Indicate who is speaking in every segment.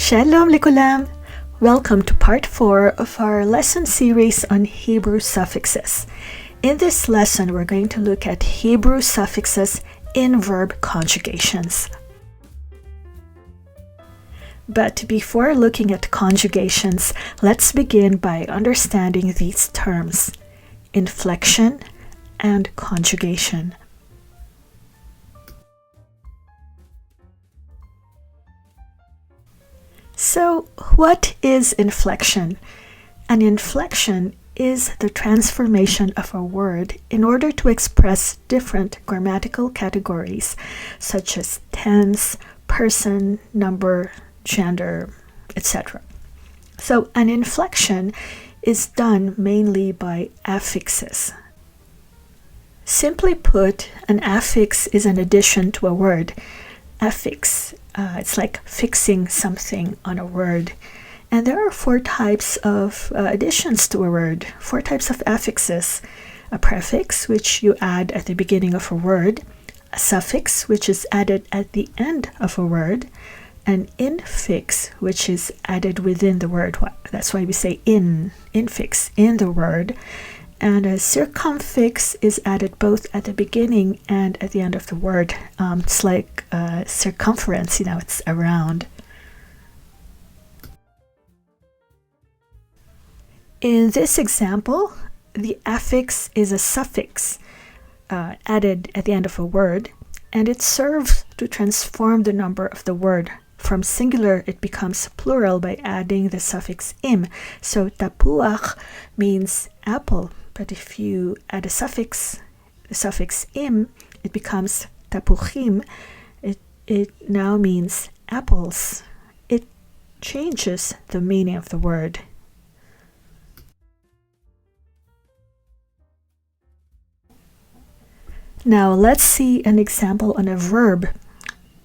Speaker 1: Shalom likulam! Welcome to part 4 of our lesson series on Hebrew suffixes. In this lesson, we're going to look at Hebrew suffixes in verb conjugations. But before looking at conjugations, let's begin by understanding these terms: inflection and conjugation. So, what is inflection? An inflection is the transformation of a word in order to express different grammatical categories, such as tense, person, number, gender, etc. So, an inflection is done mainly by affixes. Simply put, an affix is an addition to a word. Affix, it's like fixing something on a word. And there are 4 types of additions to a word, 4 types of affixes. A prefix, which you add at the beginning of a word. A suffix, which is added at the end of a word. An infix, which is added within the word. That's why we say infix, in the word. And a circumfix is added both at the beginning and at the end of the word. It's like circumference, it's around. In this example, the affix is a suffix added at the end of a word, and it serves to transform the number of the word. From singular, it becomes plural by adding the suffix im. So tapuach means apple. But if you add a suffix, the suffix im, it becomes tapuchim. It now means apples. It changes the meaning of the word. Now let's see an example on a verb.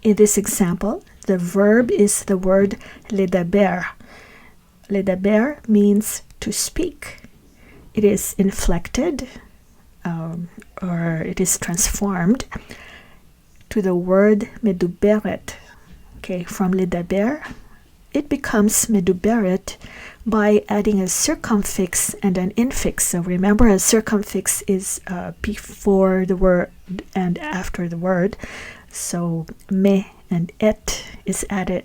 Speaker 1: In this example, the verb is the word ledaber. Ledaber means to speak. It is inflected, or it is transformed to the word meduberet. Okay, from ledaber, it becomes meduberet by adding a circumfix and an infix. So remember, a circumfix is before the word and after the word. So me and et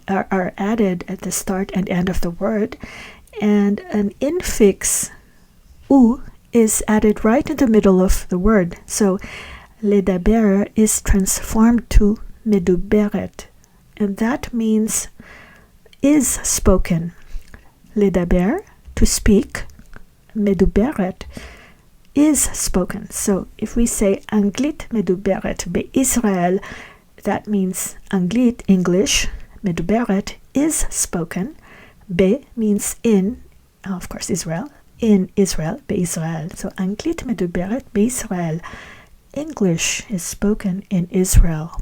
Speaker 1: are added at the start and end of the word, and an infix u is added right in the middle of the word. So ledaber is transformed to meduberet, and that means is spoken. Ledaber, to speak. Meduberet is spoken. So if we say Anglit meduberet be'Israel, that means Anglit, English. Meduberet is spoken. Be means in, of course, Israel. In Israel, be'Israel. So Anglit meduberet be'Israel. English is spoken in Israel.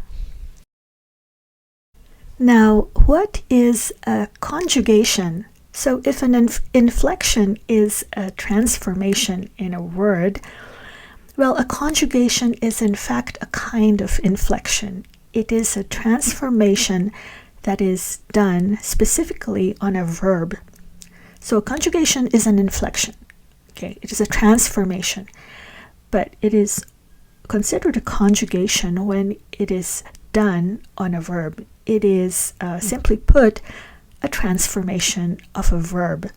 Speaker 1: Now, what is a conjugation? So if an inflection is a transformation in a word, well, a conjugation is in fact a kind of inflection. It is a transformation that is done specifically on a verb. So a conjugation is an inflection. Okay, it is a transformation, but it is considered a conjugation when it is done on a verb. It is, simply put, a transformation of a verb.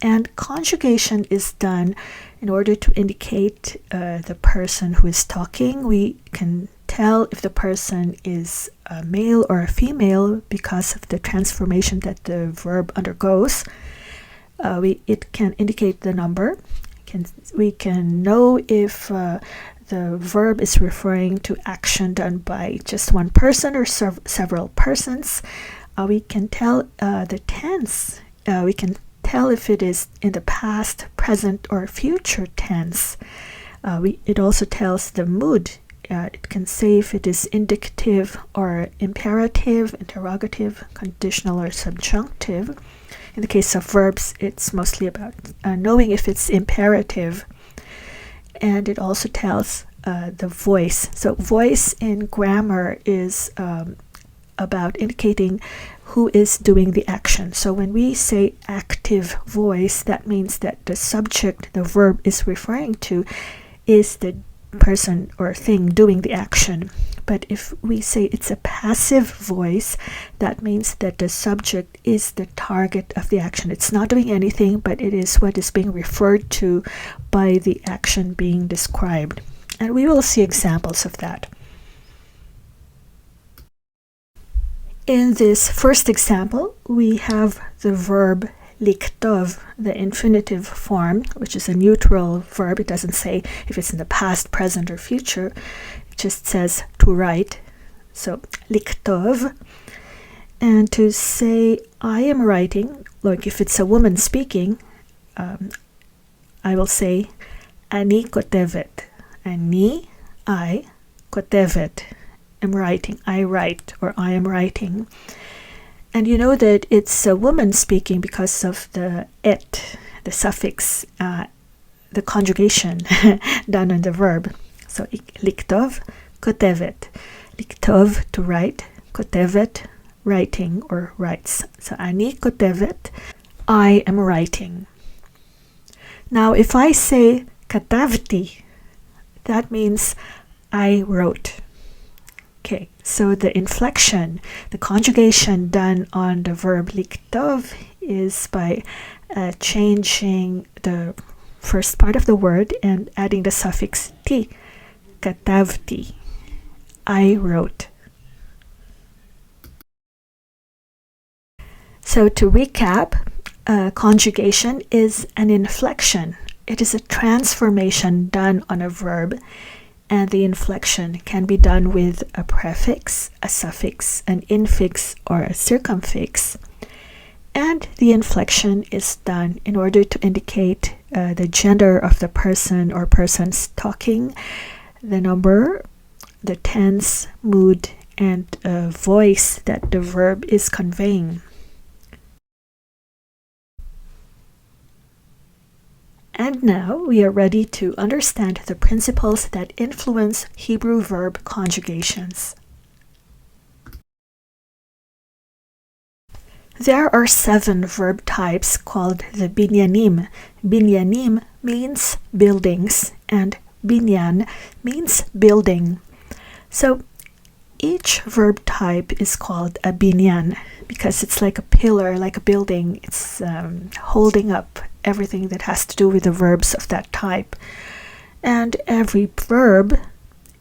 Speaker 1: And conjugation is done in order to indicate the person who is talking. We can tell if the person is a male or a female because of the transformation that the verb undergoes. It can indicate the number. We can know if the verb is referring to action done by just one person or several persons. We can tell the tense. We can tell if it is in the past, present, or future tense. It also tells the mood. It can say if it is indicative or imperative, interrogative, conditional, or subjunctive. In the case of verbs, it's mostly about knowing if it's imperative. And it also tells the voice. So voice in grammar is about indicating who is doing the action. So when we say active voice, that means that the subject the verb is referring to is the person or thing doing the action. But if we say it's a passive voice, that means that the subject is the target of the action. It's not doing anything, but it is what is being referred to by the action being described. And we will see examples of that. In this first example, we have the verb liktov, the infinitive form, which is a neutral verb. It doesn't say if it's in the past, present, or future. It just says to write. So liktov. And to say I am writing, like if it's a woman speaking, I will say ani kotevet. Ani, I, kotevet, am writing. I write, or I am writing. And you know that it's a woman speaking because of the et, the suffix, the conjugation done on the verb. So liktov, kotevet. Liktov, to write. Kotevet, writing or writes. So ani kotevet, I am writing. Now if I say katavti, that means I wrote. Okay, so the inflection, the conjugation done on the verb liktov is by changing the first part of the word and adding the suffix ti, katavti, I wrote. So to recap, conjugation is an inflection. It is a transformation done on a verb, and the inflection can be done with a prefix, a suffix, an infix, or a circumfix. And the inflection is done in order to indicate the gender of the person or persons talking, the number, the tense, mood, and voice that the verb is conveying. And now we are ready to understand the principles that influence Hebrew verb conjugations. There are 7 verb types called the binyanim. Binyanim means buildings, and binyan means building. So each verb type is called a binyan because it's like a pillar, like a building. It's holding up everything that has to do with the verbs of that type. And every verb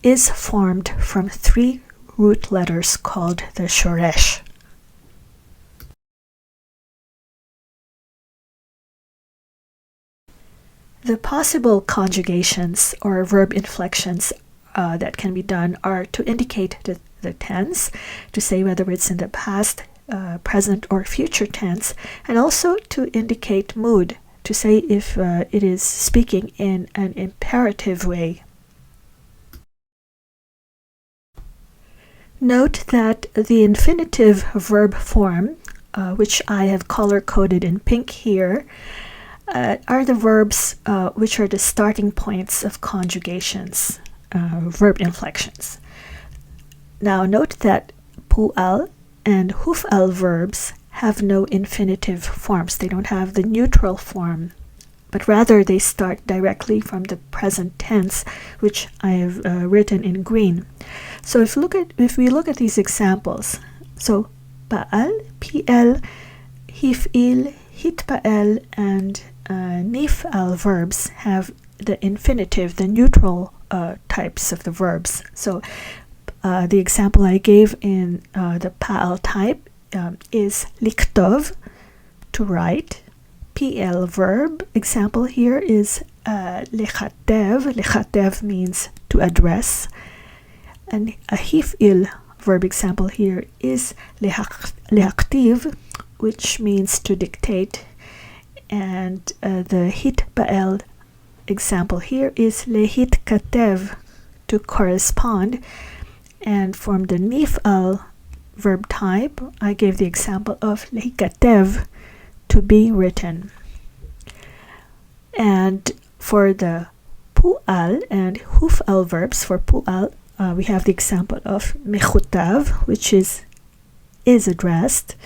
Speaker 1: is formed from 3 root letters called the shoresh. The possible conjugations or verb inflections that can be done are to indicate the tense, to say whether it's in the past, present, or future tense, and also to indicate mood, to say if it is speaking in an imperative way. Note that the infinitive verb form, which I have color-coded in pink here, are the verbs which are the starting points of conjugations, verb inflections. Now note that Pu'al and Huf'al verbs have no infinitive forms. They don't have the neutral form, but rather they start directly from the present tense, which I have written in green. So if we look at these examples, so Pu'al, P'el, Hif'il, Hitpa'el, and Nif'al verbs have the infinitive, the neutral types of the verbs. So the example I gave in the Pu'al type is liktov, to write. P'el verb example here is lechatev. Lechatev means to address. And a hif'il verb example here is lehaktiv, which means to dictate. And the Hitpa'el example here is lehitkatev, to correspond. And from the Nif'al verb type, I gave the example of lehikatev, to be written. And for the Pu'al and Huf'al verbs, for Pu'al, we have the example of mechutav, which is is addressed,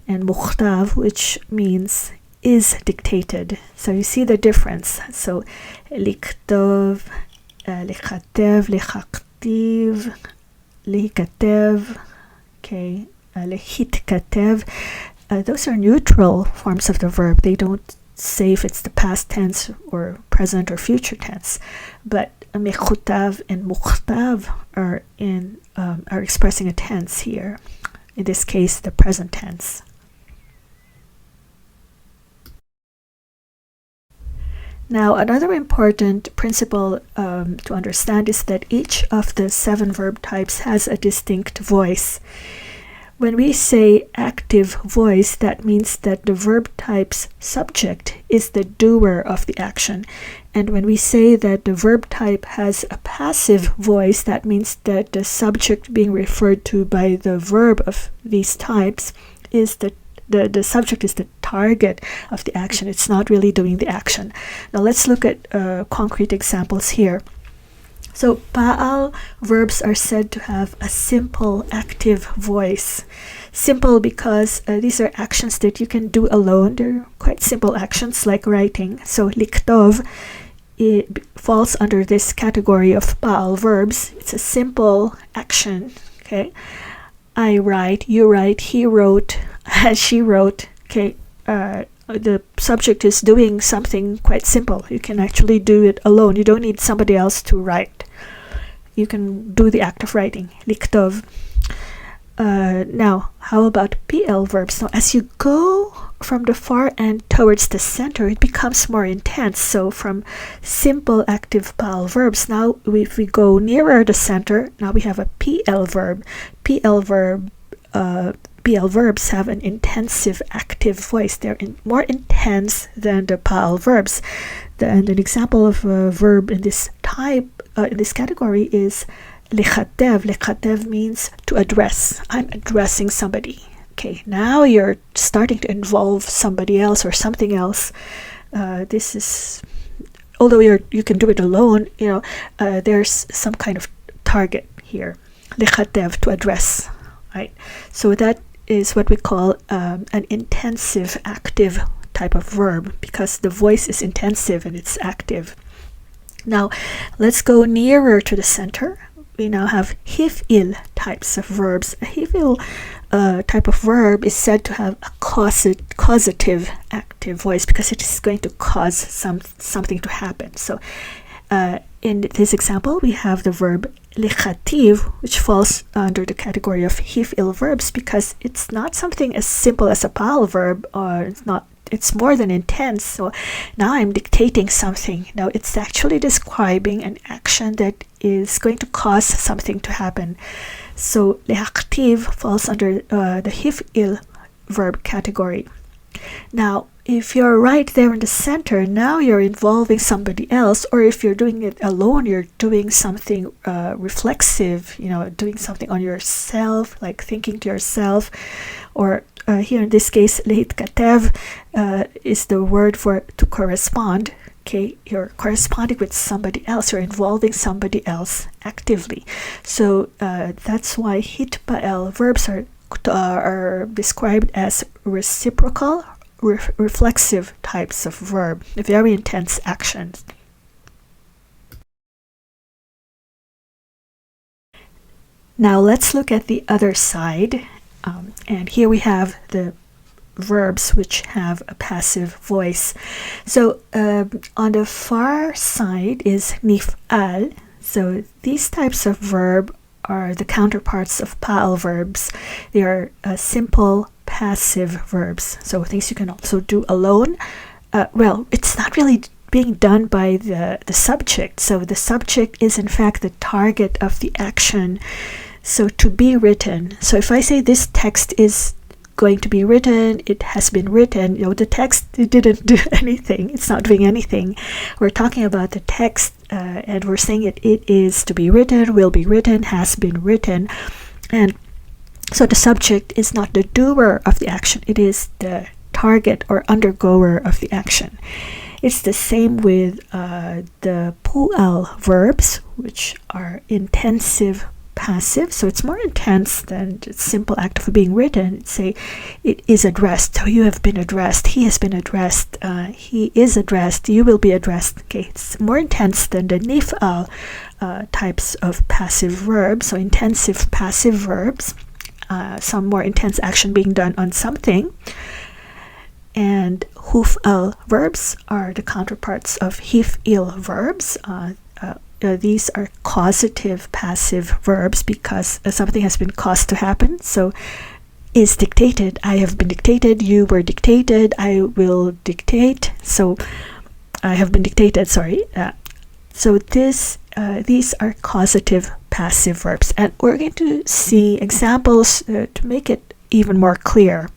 Speaker 1: and mukhtav, which means is dictated. So you see the difference. So liktov, lichatev, lichaktiv, lihikatev, okay, lihitkatev. Those are neutral forms of the verb. They don't say if it's the past tense or present or future tense. But mechutav and mukhtav are expressing a tense here. In this case, the present tense. Now, another important principle to understand is that each of the 7 verb types has a distinct voice. When we say active voice, that means that the verb type's subject is the doer of the action. And when we say that the verb type has a passive voice, that means that the subject being referred to by the verb of these types is the subject is the target of the action. It's not really doing the action. Now let's look at concrete examples here. So Pu'al verbs are said to have a simple active voice. Simple because these are actions that you can do alone. They're quite simple actions like writing. So liktov, it falls under this category of Pu'al verbs. It's a simple action. Okay, I write, you write, he wrote, she wrote. Okay, the subject is doing something quite simple. You can actually do it alone. You don't need somebody else to write. You can do the act of writing. Liktov. Now, how about PL verbs? Now, as you go from the far end towards the center, it becomes more intense. So from simple active Pu'al verbs, now if we go nearer the center, now we have a PL verb. PL verbs have an intensive active voice. They're more intense than the Pu'al verbs. And an example of a verb in this type, in this category, is lichatev. Lichatev means to address. I'm addressing somebody. Okay, now you're starting to involve somebody else or something else. This is, although you can do it alone, there's some kind of target here. Lichatev, to address. Right. So that is what we call an intensive active type of verb, because the voice is intensive and it's active. Now let's go nearer to the center. We now have Hif'il types of verbs. A Hif'il type of verb is said to have a causative active voice because it is going to cause something to happen. So in this example, we have the verb lichativ, which falls under the category of Hif'il verbs because it's not something as simple as a Pu'al verb, or it's more than intense. So now I'm dictating something. Now it's actually describing an action that is going to cause something to happen. So lichtiv falls under the Hif'il verb category. Now, if you're right there in the center, now you're involving somebody else, or if you're doing it alone, you're doing something reflexive, doing something on yourself, like thinking to yourself, or here in this case, lehitkatev is the word for to correspond. Okay, you're corresponding with somebody else, you're involving somebody else actively. So that's why Hitpa'el verbs are described as reciprocal, reflexive types of verb, very intense actions. Now let's look at the other side, and here we have the verbs which have a passive voice. So on the far side is Nif'al. So these types of verb are the counterparts of Pu'al verbs. They are simple passive verbs, so things you can also do alone. Well, it's not really being done by the subject, so the subject is in fact the target of the action. So to be written, so if I say this text is going to be written, it has been written, the text didn't do anything, it's not doing anything. We're talking about the text and we're saying it is to be written, will be written, has been written. And so the subject is not the doer of the action, it is the target or undergoer of the action. It's the same with the Pu'al verbs, which are intensive passive, so it's more intense than the simple act of being written. Say, it is addressed, so you have been addressed, he has been addressed, he is addressed, you will be addressed. Okay, it's more intense than the Nif'al types of passive verbs, so intensive passive verbs, some more intense action being done on something. And Huf'al verbs are the counterparts of Hif'il verbs. These are causative passive verbs because something has been caused to happen. So, is dictated. I have been dictated. You were dictated. I will dictate. So, I have been dictated. Sorry. So these are causative passive verbs, and we're going to see examples to make it even more clear.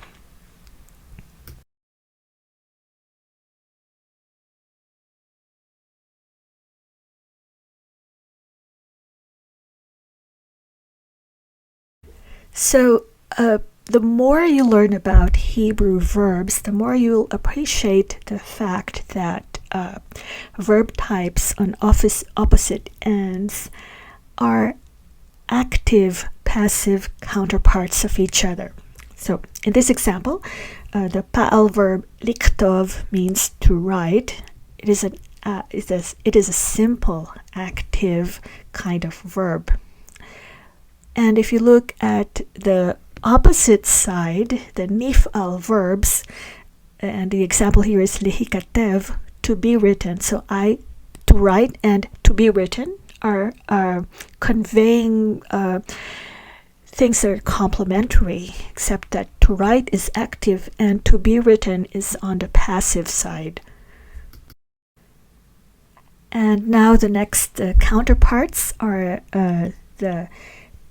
Speaker 1: So, the more you learn about Hebrew verbs, the more you'll appreciate the fact that verb types on opposite ends are active passive counterparts of each other. So, in this example, the Pu'al verb Lyla means to write. It is a simple active kind of verb. And if you look at the opposite side, the Nif'al verbs, and the example here is lehikatev, to be written. So to write and to be written are conveying things that are complementary, except that to write is active and to be written is on the passive side. And now the next counterparts are the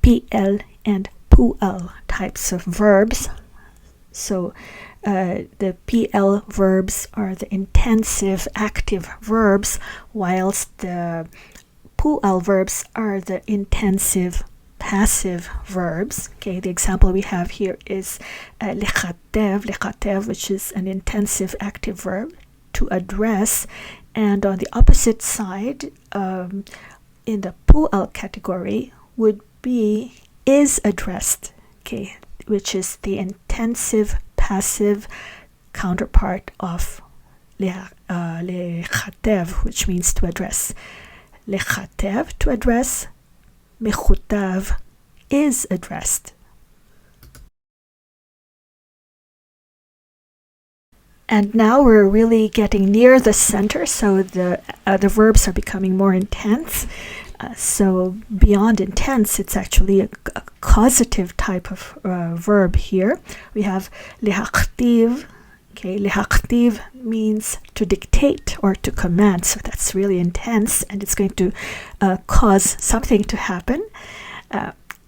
Speaker 1: Pu'al and Pu'al types of verbs. So the Pu'al verbs are the intensive active verbs, whilst the Pu'al verbs are the intensive passive verbs. Okay, the example we have here is lechatev, which is an intensive active verb, to address. And on the opposite side, in the Pu'al category, would be is addressed, okay, which is the intensive passive counterpart of lechatev, which means to address. Lechatev, to address. Mechutav, is addressed. And now we're really getting near the center, so the verbs are becoming more intense. So beyond intense, it's actually a causative type of verb here. We have lehaktiv. Okay, lehaktiv means to dictate or to command. So that's really intense, and it's going to cause something to happen.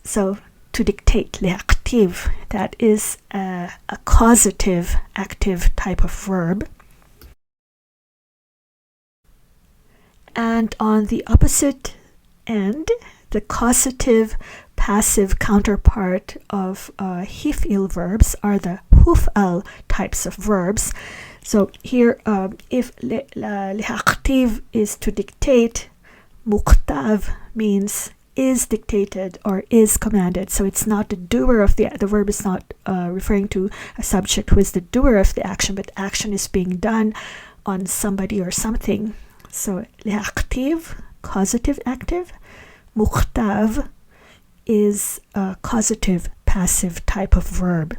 Speaker 1: So to dictate, lehaktiv, that is a causative active type of verb. And on the opposite end, the causative passive counterpart of Hif'il verbs are the Huf'al types of verbs. So here, if lehaktiv is to dictate, muktav means is dictated or is commanded. So it's not the doer of the verb is not referring to a subject who is the doer of the action, but action is being done on somebody or something. So lehaktiv, causative active. Muktav is a causative passive type of verb.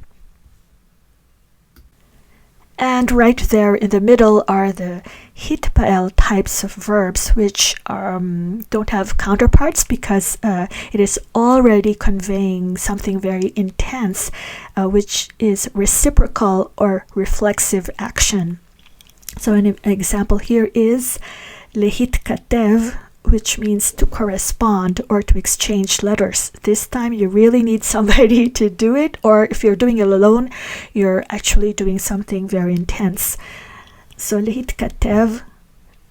Speaker 1: And right there in the middle are the Hitpa'el types of verbs, which don't have counterparts because it is already conveying something very intense, which is reciprocal or reflexive action. So an example here is lehitkatev, which means to correspond or to exchange letters. This time you really need somebody to do it, or if you're doing it alone, you're actually doing something very intense. So lehitkatev,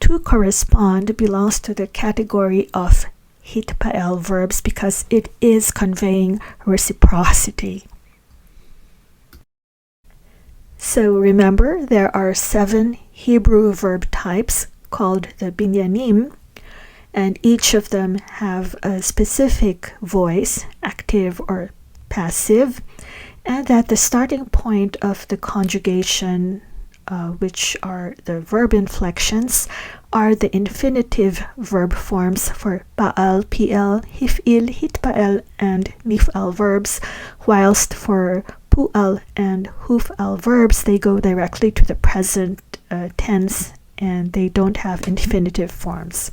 Speaker 1: to correspond, belongs to the category of Hitpa'el verbs because it is conveying reciprocity. So remember, there are 7 Hebrew verb types called the binyanim, and each of them have a specific voice, active or passive, and that the starting point of the conjugation, which are the verb inflections, are the infinitive verb forms for Pu'al, P'el, Hif'il, Hitpa'el, and Nif'al verbs, whilst for Pu'al and Huf'al verbs, they go directly to the present tense and they don't have infinitive forms.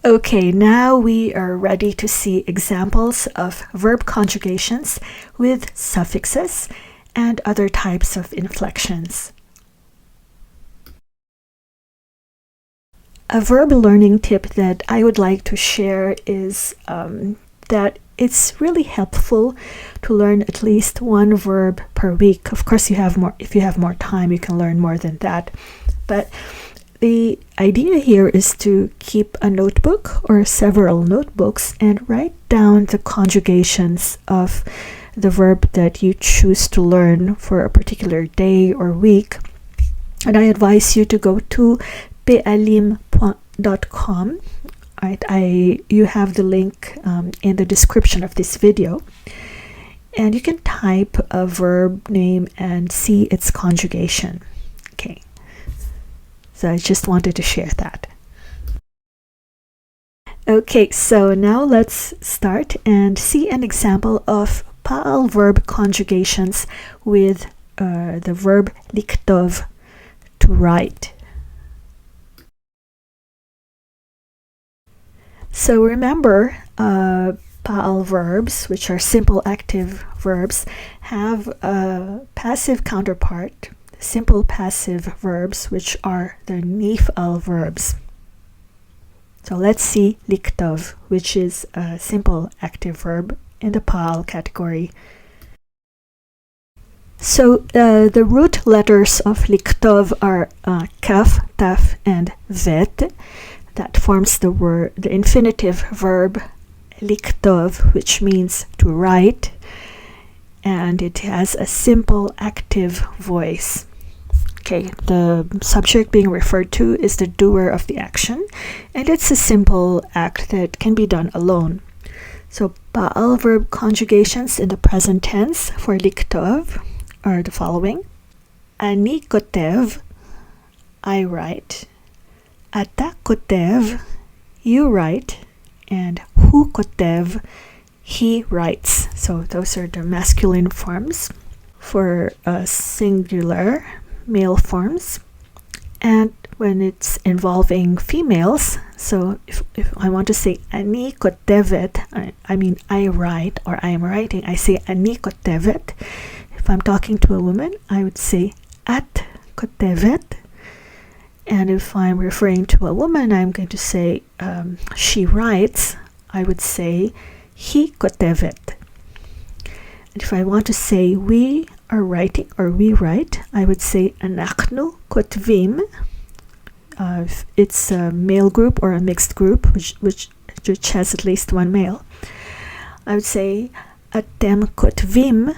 Speaker 1: Okay, now we are ready to see examples of verb conjugations with suffixes and other types of inflections. A verb learning tip that I would like to share is that it's really helpful to learn at least one verb per week. Of course, if you have more time, you can learn more than that. But the idea here is to keep a notebook or several notebooks and write down the conjugations of the verb that you choose to learn for a particular day or week. And I advise you to go to pe'alim.com. You have the link in the description of this video. And you can type a verb name and see its conjugation. Okay. So I just wanted to share that. Okay, so now let's start and see an example of Pu'al verb conjugations with the verb liktov, to write. So remember, Pu'al verbs, which are simple active verbs, have a passive counterpart, simple passive verbs, which are the Nif'al verbs. So let's see liktov, which is a simple active verb in the Pu'al category. So the root letters of liktov are kaf, taf, and vet. That forms the infinitive verb liktov, which means to write, and it has a simple active voice. Okay, the subject being referred to is the doer of the action, and it's a simple act that can be done alone. So Pu'al verb conjugations in the present tense for liktov are the following: Ani kotev, I write; Ata kotev, you write; and hu kotev, he writes. So those are the masculine forms. For singular, male forms. And when it's involving females, so if I want to say ani kotevet, I mean I write or I am writing, I say ani kotevet. If I'm talking to a woman, I would say at kotevet. And if I'm referring to a woman, I'm going to say she writes, I would say he kotevet. And if I want to say we are writing or we write, I would say anachnu kotvim. If it's a male group or a mixed group, which has at least one male, I would say atem kotvim.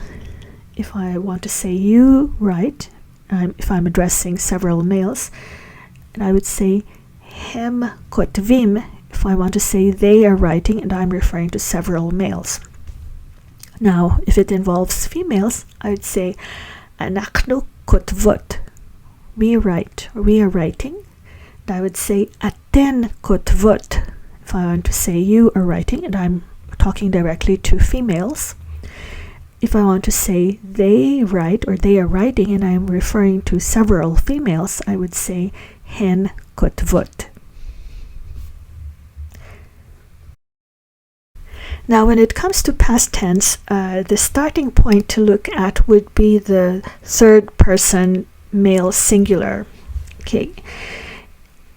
Speaker 1: If I want to say you write, if I'm addressing several males, and I would say hem kotvim if I want to say they are writing and I'm referring to several males. Now, if it involves females, I would say anachnu kotvot, we write or we are writing. And I would say aten kotvot if I want to say you are writing and I'm talking directly to females. If I want to say they write or they are writing and I'm referring to several females, I would say hen kotvot. Now, when it comes to past tense, the starting point to look at would be the third person male singular. Okay.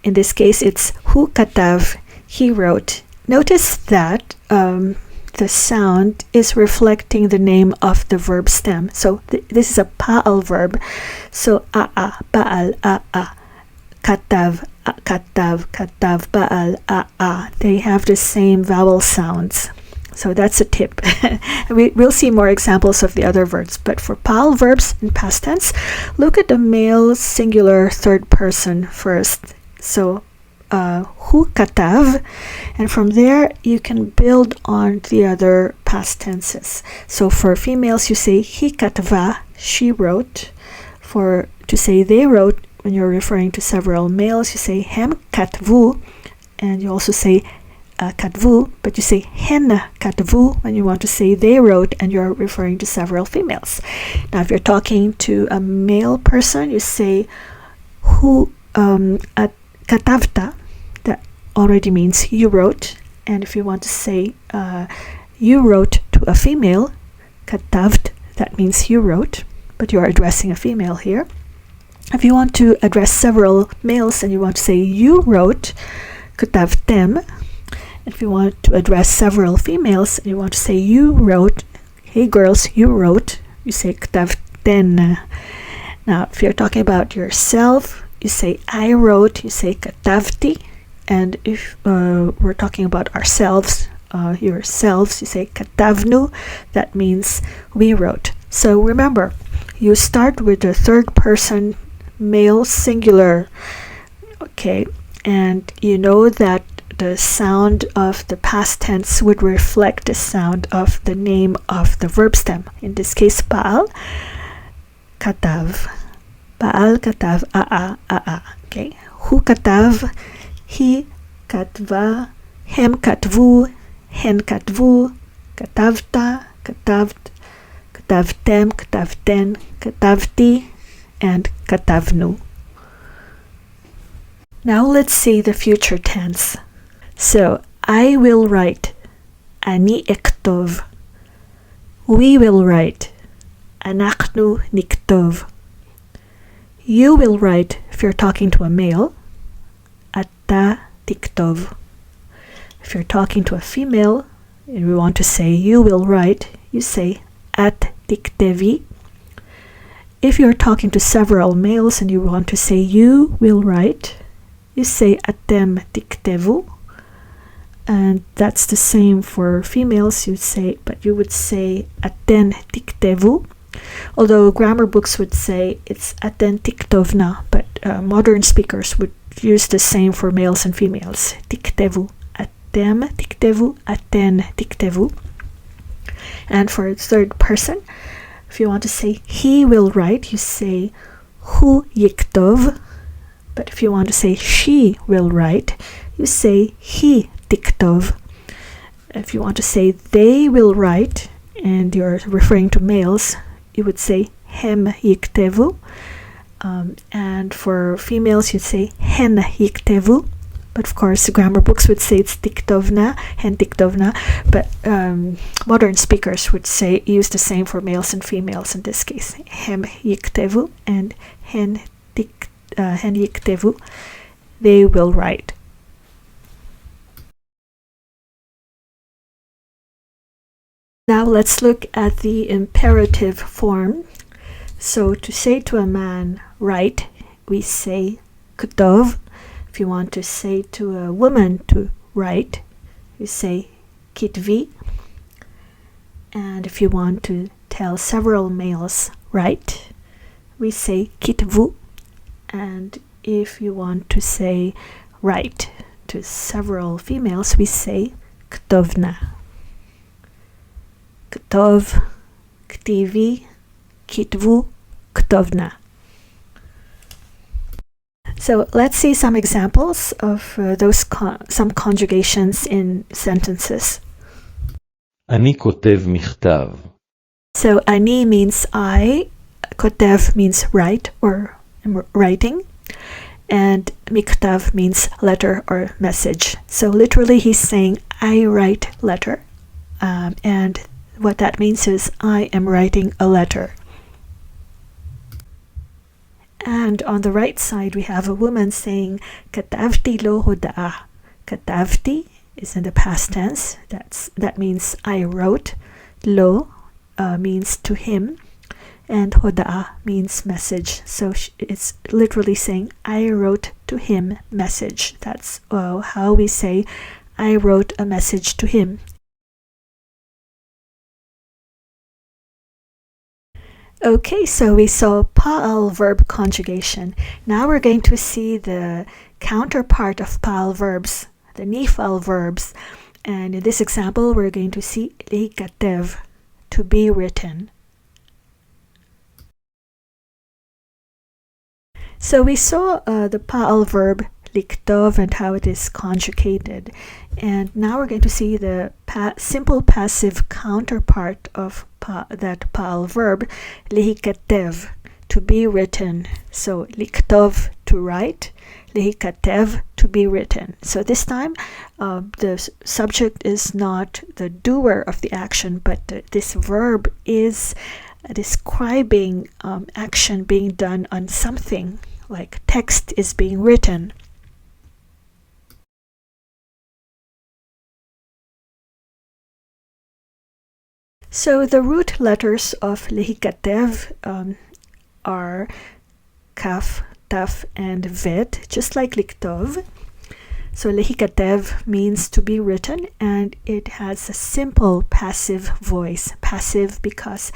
Speaker 1: In this case, it's hu katav, he wrote. Notice that the sound is reflecting the name of the verb stem. So this is a Pu'al verb. So a, Pu'al, a, katav, katav, katav, Pu'al, a. They have the same vowel sounds. So that's a tip. We'll see more examples of the other verbs, but for Pu'al verbs in past tense, look at the male singular third person first. So hu katav, and from there you can build on the other past tenses. So for females you say hi katva, she wrote. To say they wrote, when you're referring to several males, you say hem katvu, and you also say katvu, but you say hen katvu when you want to say they wrote and you're referring to several females. Now if you're talking to a male person, you say hu katavta, that already means you wrote. And if you want to say you wrote to a female, katavt, that means you wrote, but you are addressing a female here. If you want to address several males and you want to say you wrote, katavtem. If you want to address several females and you want to say you wrote, hey girls, you wrote, you say katavten. Now if you're talking about yourself, you say I wrote, you say katavti. And if we're talking about ourselves, yourselves, you say katavnu, that means we wrote. So remember, you start with the third person male singular, okay, and you know that the sound of the past tense would reflect the sound of the name of the verb stem. In this case, Pu'al, katav. Pu'al katav, a'a. Okay. Hu katav, hi katva, hem katvu, hen katvu, katavta, katavt, katavtem, katavten, katavti, and katavnu. Now let's see the future tense. So, I will write, ani ektov. We will write, anachnu niktov. You will write, if you're talking to a male, ata tiktov. If you're talking to a female, and we want to say you will write, you say at tiktevi. If you're talking to several males and you want to say you will write, you say atem tiktevu. And that's the same for females, but you would say aten tiktevu. Although grammar books would say it's aten tiktovna, but modern speakers would use the same for males and females. Tiktevu, atem tiktevu, aten tiktevu. And for third person, if you want to say he will write, you say hu yiktov. But if you want to say she will write, you say he tiktov. If you want to say they will write, and you're referring to males, you would say hem yiktevu. And for females, you'd say hen yiktevu. But of course, grammar books would say it's tiktovna, hen tiktovna. But modern speakers would use the same for males and females in this case. Hem yiktevu and hen yiktevu. They will write. Now let's look at the imperative form. So to say to a man, write, we say ketov. If you want to say to a woman to write, you say kitvi. And if you want to tell several males write, we say kitvu. And if you want to say write to several females, we say ktovna. Ketov, ktivi, kitvu, ktovna. So let's see some examples of some conjugations in sentences.
Speaker 2: אני כותב מכתב.
Speaker 1: So ani means I, kotev means write or writing, and miktav means letter or message. So literally he's saying I write letter, and what that means is I am writing a letter. And on the right side we have a woman saying katavti lo hoda'ah. Katavti is in the past tense. That means I wrote. Lo means to him, and hoda'ah means message. So it's literally saying I wrote to him message. That's how we say I wrote a message to him. Okay, so we saw Pu'al verb conjugation. Now we're going to see the counterpart of Pu'al verbs, the Nif'al verbs. And in this example, we're going to see leikatev, to be written. So we saw the Pu'al verb liktov and how it is conjugated. And now we're going to see the simple passive counterpart of that Pu'al verb, lehikatev, to be written. So liktov, to write, lehikatev, to be written. So this time the subject is not the doer of the action, but this verb is describing action being done on something, like text is being written. So the root letters of lehikatev are kaf, taf, and vet, just like liktov. So lehikatev means to be written, and it has a simple passive voice. Passive because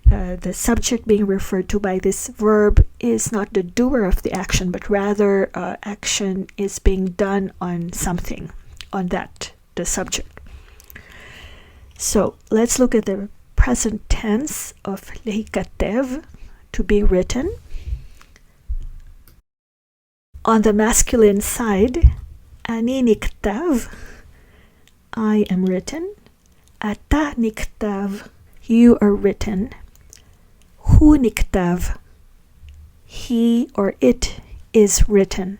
Speaker 1: the subject being referred to by this verb is not the doer of the action, but rather action is being done on something, on that, the subject. So let's look at the present tense of lehikatev, to be written. On the masculine side, ani niktav, I am written. Ata niktav, you are written. Hu niktav, he or it is written.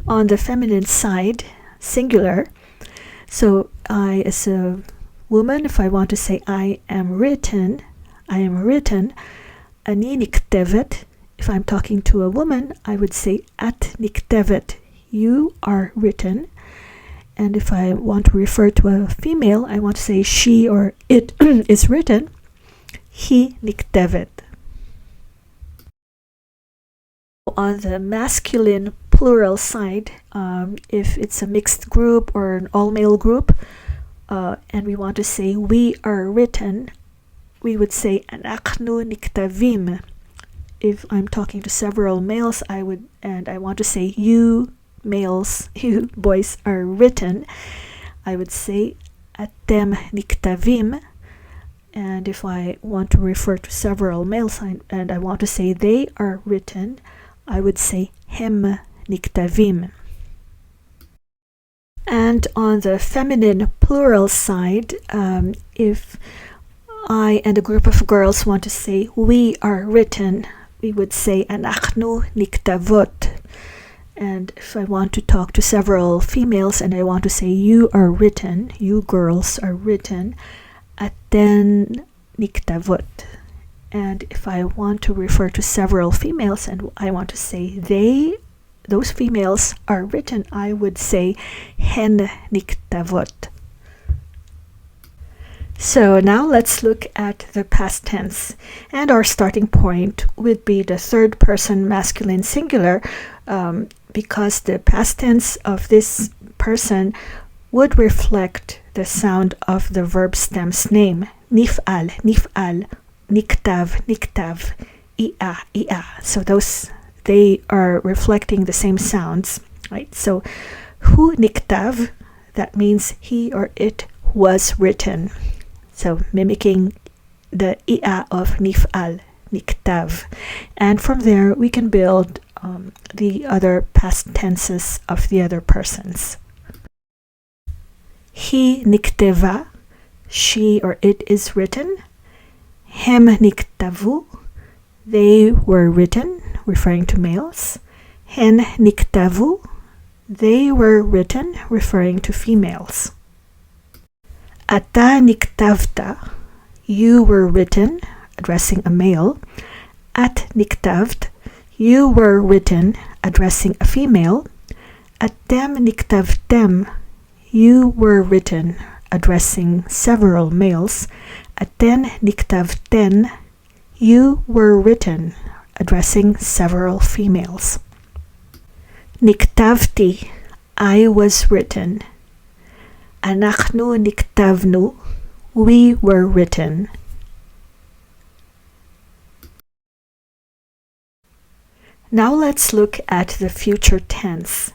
Speaker 1: On the feminine side, singular, so I as a woman, if I want to say I am written, ani niktevet. If I'm talking to a woman, I would say at niktevet, you are written. And if I want to refer to a female, I want to say she or it is written, hi niktevet. On the masculine plural side, if it's a mixed group or an all-male group, and we want to say we are written, we would say anachnu niktavim. If I'm talking to several males, I want to say you males, you boys are written, I would say atem niktavim. And if I want to refer to several males and I want to say they are written, I would say hem niktavim. And on the feminine plural side, if I and a group of girls want to say we are written, we would say anachnu niktavot. And if I want to talk to several females and I want to say you are written, you girls are written, aten niktavot. And if I want to refer to several females and I want to say those females are written, I would say hen niktavot. So now let's look at the past tense. And our starting point would be the third person masculine singular, because the past tense of this person would reflect the sound of the verb stem's name. Nif'al, nif'al, niktav, niktav, ia, ia. So they are reflecting the same sounds, right? So hu niktav, that means he or it was written. So mimicking the ia of nif'al, niktav. And from there we can build the other past tenses of the other persons. He nikteva, she or it is written. Hem niktavu, they were written, referring to males. Hen niktavu, they were written, referring to females. Ata niktavta, you were written, addressing a male. At niktavt, you were written, addressing a female. Atem niktavtem, you were written, addressing several males. Aten niktavten, you were written, addressing several females. Niktavti, I was written. Anachnu niktavnu, we were written. Now let's look at the future tense.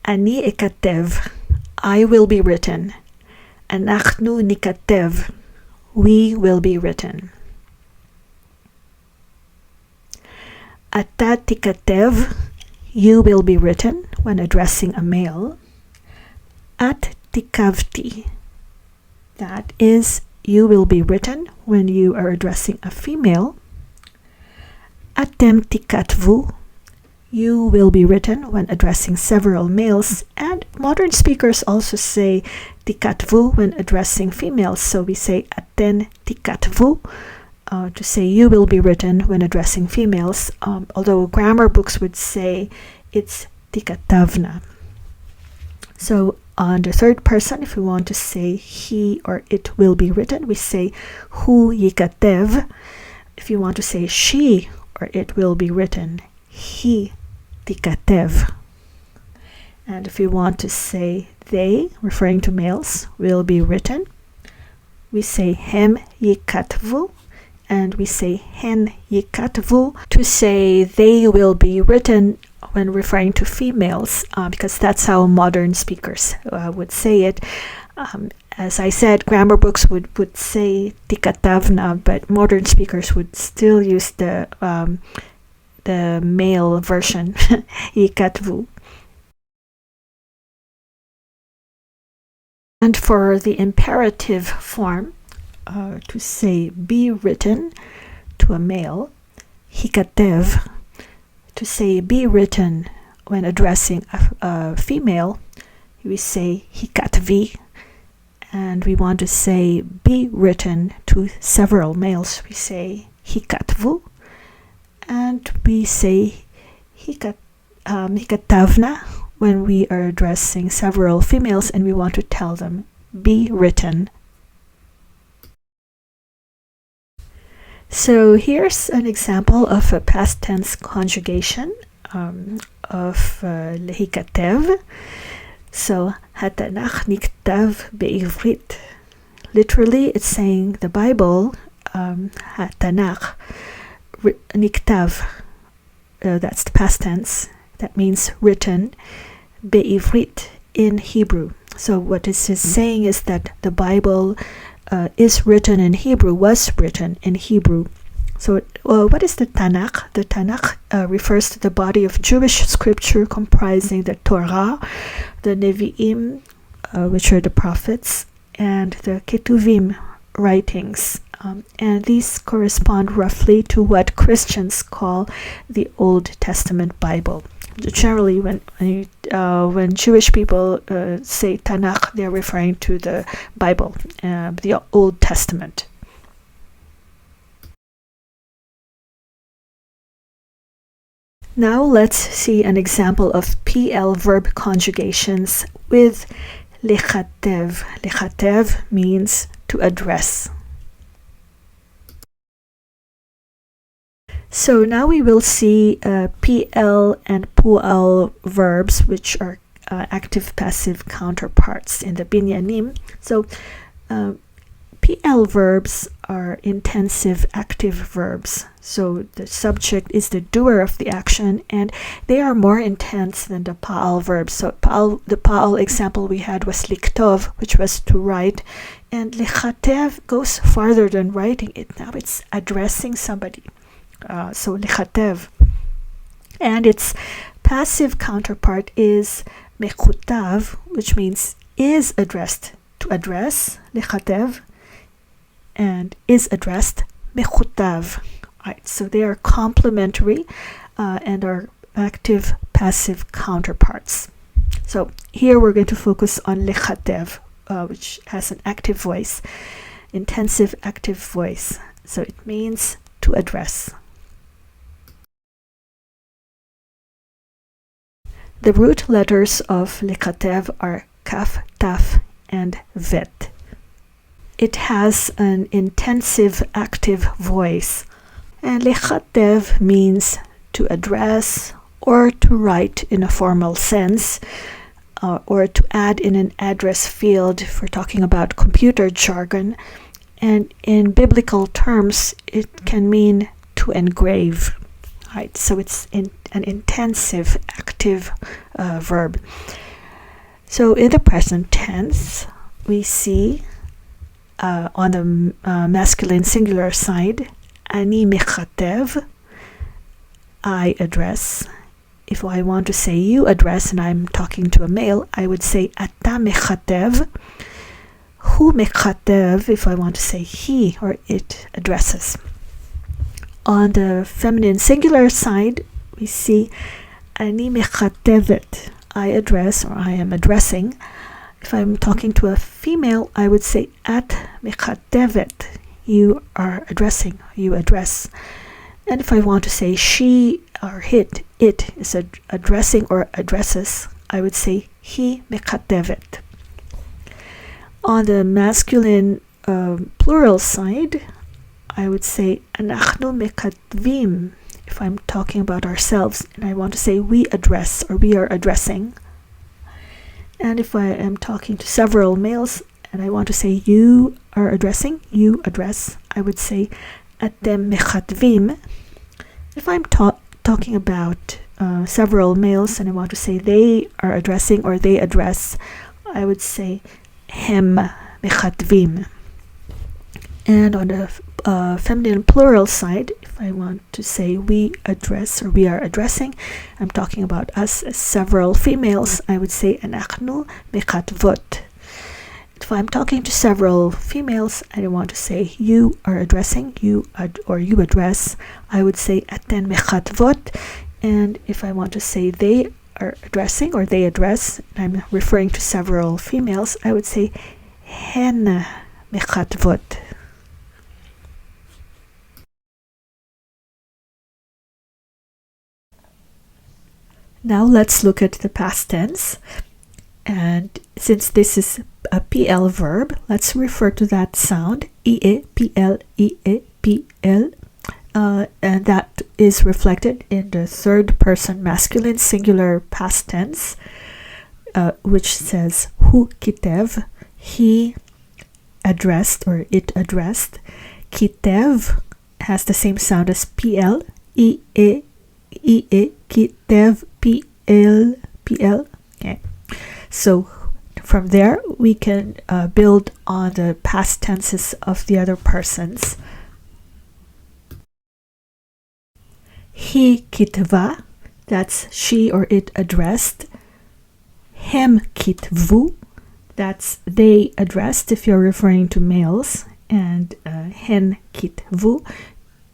Speaker 1: Ani ekatev, I will be written. Anachnu nikatev, we will be written. Ata tikatev, you will be written when addressing a male. At tikavti, that is, you will be written when you are addressing a female. Atem tikatvu, you will be written when addressing several males, and modern speakers also say tikatvu when addressing females, so we say aten tikatvu to say you will be written when addressing females, although grammar books would say it's tikatavna. So on the third person, if we want to say he or it will be written, we say hu yikatev. If you want to say she or it will be written, he tikatev. And if you want to say they, referring to males, will be written, we say hem yikatvu, and we say hen yikatvu to say they will be written when referring to females, because that's how modern speakers would say it. As I said, grammar books would say tikatavna, but modern speakers would still use the male version, yikatvu. And for the imperative form, to say be written to a male, hikatev. To say be written when addressing a female, we say hikatvi. And we want to say be written to several males, we say hikatvu. And we say hikatavna when we are addressing several females and we want to tell them be written. So here's an example of a past tense conjugation of lehikatev. So hatanach niktav be'ivrit. Literally, it's saying the Bible, hatanach niktav. That's the past tense. That means written be'ivrit in Hebrew. So what this is saying is that the Bible is written in Hebrew, was written in Hebrew. So what is the Tanakh? The Tanakh refers to the body of Jewish scripture comprising the Torah, the Nevi'im, which are the prophets, and the Ketuvim writings. And these correspond roughly to what Christians call the Old Testament Bible. Generally, when Jewish people say Tanakh, they're referring to the Bible, the Old Testament. Now let's see an example of Pu'al verb conjugations with lechatev. Lechatev means to address. So now we will see Pu'al and Pu'al verbs, which are active-passive counterparts in the binyanim. So Pu'al verbs are intensive active verbs. So the subject is the doer of the action, and they are more intense than the Pu'al verbs. So the Pu'al example we had was liktov, which was to write, and lechatev goes farther than writing it. Now it's addressing somebody. So lechatev, and its passive counterpart is mechutav, which means is addressed, to address, lechatev, and is addressed, mechutav. Right, so they are complementary and are active passive counterparts. So here we're going to focus on lechatev, which has an active voice, intensive active voice. So it means to address. The root letters of lechatev are kaf, taf, and vet. It has an intensive active voice. And lechatev means to address or to write in a formal sense, or to add in an address field if we're talking about computer jargon. And in biblical terms, it can mean to engrave. Right, so it's an intensive active verb. So in the present tense, we see on the masculine singular side, ani mechatev, I address. If I want to say you address and I'm talking to a male, I would say ata mechatev. Hu mechatev if I want to say he or it addresses. On the feminine singular side, we see ani mechatevet, I address or I am addressing. If I'm talking to a female, I would say at mechatevet, you are addressing, you address. And if I want to say she or it is addressing or addresses, I would say he mechatevet. On the masculine plural side, I would say אנחנו מקטבים. If I'm talking about ourselves and I want to say we address or we are addressing. And if I am talking to several males and I want to say you are addressing, you address, I would say אתם מקטבים. If I'm talking about several males and I want to say they are addressing or they address, I would say הם מקטבים. And on the feminine plural side, if I want to say we address or we are addressing, I'm talking about us as several females, I would say אנחנו מקטבות. If I'm talking to several females and I want to say you are addressing, or you address, I would say אתן מקטבות. And if I want to say they are addressing or they address, I'm referring to several females, I would say הן מקטבות. Now let's look at the past tense. And since this is a Pu'al verb, let's refer to that sound, Pu'al, Pu'al, and that is reflected in the third person masculine singular past tense, which says hu kitev, he addressed or it addressed. Kitev has the same sound as Pu'al, kitev, Pu'al. Okay. So from there, we can build on the past tenses of the other persons. He kitva, that's she or it addressed. Hem kitvu, that's they addressed if you're referring to males. And hen kitvu,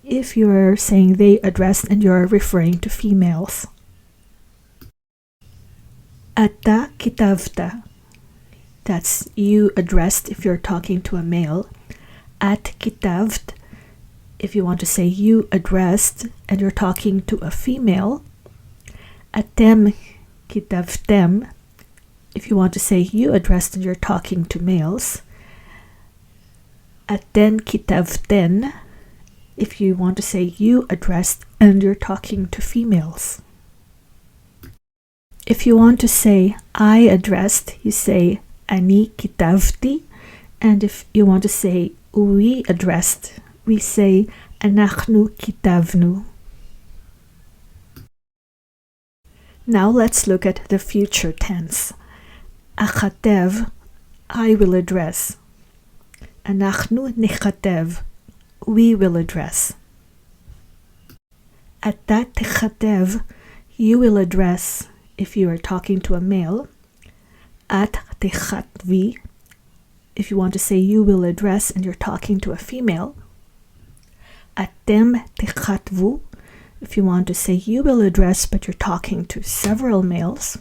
Speaker 1: if you're saying they addressed and you're referring to females. Ata kitavta, that's you addressed if you're talking to a male. At kitavt, if you want to say you addressed and you're talking to a female. Atem kitavtem, if you want to say you addressed and you're talking to males. Aten kitavten, if you want to say you addressed and you're talking to females. If you want to say I addressed, you say ani kitavti, and if you want to say we addressed, we say אנחנו kitavnu. Now let's look at the future tense. Achatev, I will address. אנחנו nichatev, we will address. Ata techatev, you will address if you are talking to a male. At techatvi, if you want to say you will address and you're talking to a female. Atem techatvu, if you want to say you will address but you're talking to several males.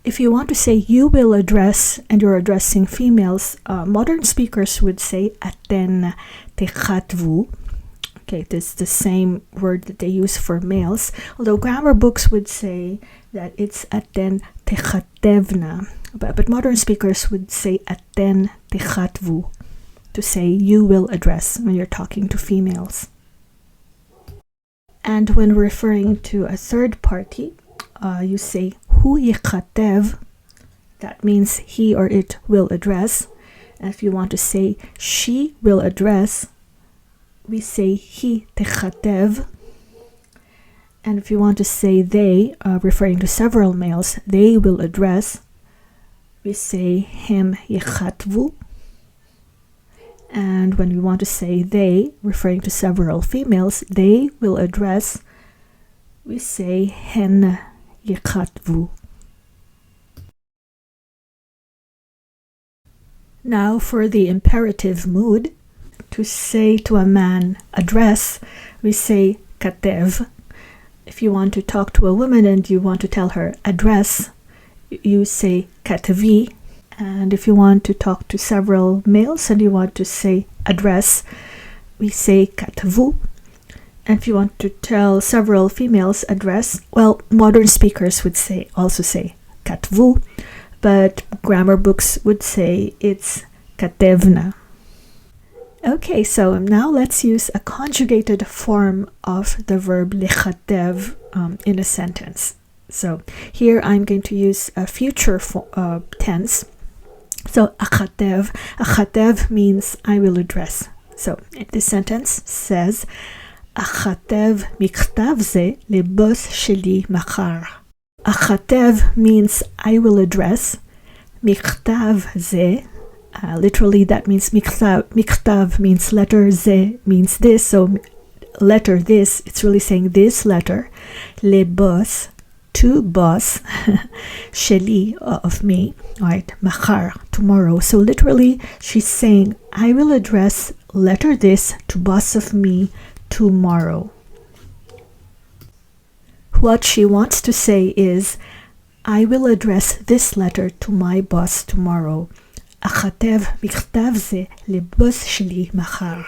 Speaker 1: If you want to say you will address and you're addressing females, modern speakers would say aten techatvu. Okay, this is the same word that they use for males, although grammar books would say that it's aten techatevna, but modern speakers would say aten techatvu, to say you will address when you're talking to females. And when referring to a third party, you say hu yichatev, that means he or it will address. And if you want to say she will address, we say hi techatev. And if you want to say they, referring to several males, they will address, we say hem yechatvu. And when we want to say they, referring to several females, they will address, we say hen yechatvu. Now for the imperative mood, to say to a man address, we say katev. If you want to talk to a woman and you want to tell her address, you say katevi. And if you want to talk to several males and you want to say address, we say katevu. And if you want to tell several females address, well, modern speakers would also say katvu, but grammar books would say it's katevna. Okay, so now let's use a conjugated form of the verb lechatev in a sentence. So here I'm going to use a future tense. So achatev. Achatev means I will address. So this sentence says, achatev miktav ze lebos sheli machar. Achatev means I will address. Miktav ze, literally that means miktav means letter, ze means this, so letter this, it's really saying this letter, le boss, to boss, sheli, of me, right, machar, tomorrow. So literally she's saying I will address letter this to boss of me tomorrow. What she wants to say is, I will address this letter to my boss tomorrow. אכתב מכתב זה לבוס שלי מחר.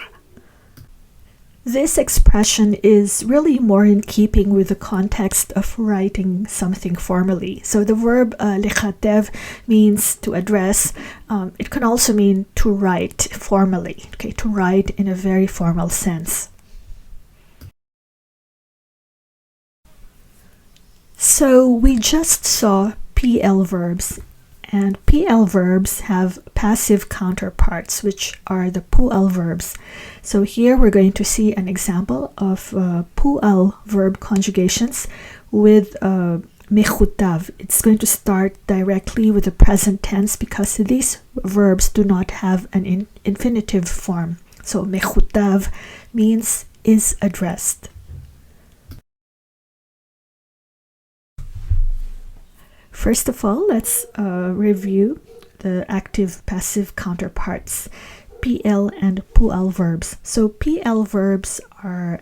Speaker 1: This expression is really more in keeping with the context of writing something formally. So the verb lechatev means to address. It can also mean to write formally, okay, to write in a very formal sense. So we just saw Pu'al verbs, and Pu'al verbs have passive counterparts, which are the Pu'al verbs. So here we're going to see an example of Pu'al verb conjugations with mechutav. It's going to start directly with the present tense because these verbs do not have an infinitive form. So mechutav means is addressed. First of all, let's review the active-passive counterparts, Pu'al and Pu'al verbs. So Pu'al verbs are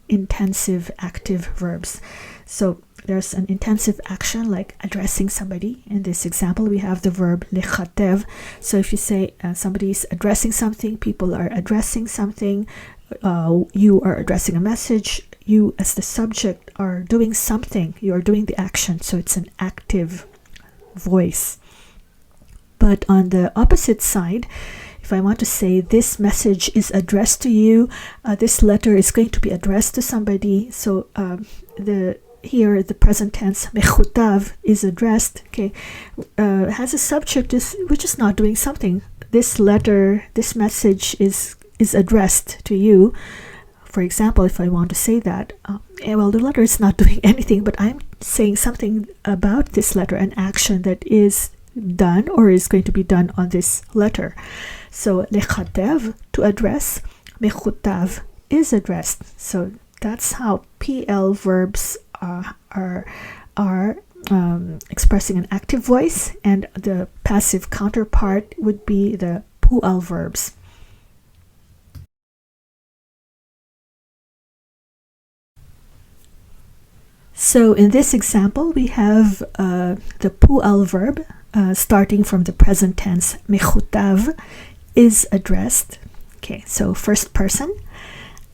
Speaker 1: intensive active verbs. So there's an intensive action like addressing somebody. In this example, we have the verb lechatev. So if you say somebody's addressing something, people are addressing something, you are addressing a message, you as the subject are doing something, you are doing the action, so it's an active voice. But on the opposite side, if I want to say this message is addressed to you, this letter is going to be addressed to somebody, so here the present tense mechutav is addressed, okay, has a subject which is not doing something. This letter, this message is addressed to you. For example, if I want to say that, well, the letter is not doing anything, but I'm saying something about this letter, an action that is done or is going to be done on this letter. So lechatev, to address, mechutav is addressed. So that's how Pu'al verbs are expressing an active voice, and the passive counterpart would be the Pu'al verbs. So in this example, we have the Pu'al verb starting from the present tense. Mechutav is addressed. Okay, so first person.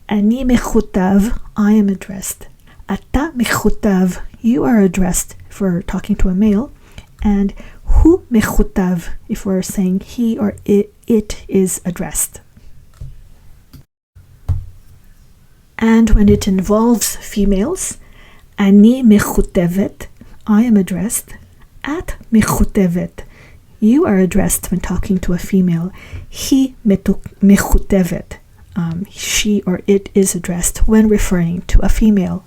Speaker 1: Ani mechutav, I am addressed. Ata mechutav, you are addressed if we're talking to a male. And hu mechutav, if we're saying he or it is addressed. And when it involves females, Ani mechutevet, I am addressed. At mechutevet, you are addressed when talking to a female. He mechutevet, she or it is addressed when referring to a female.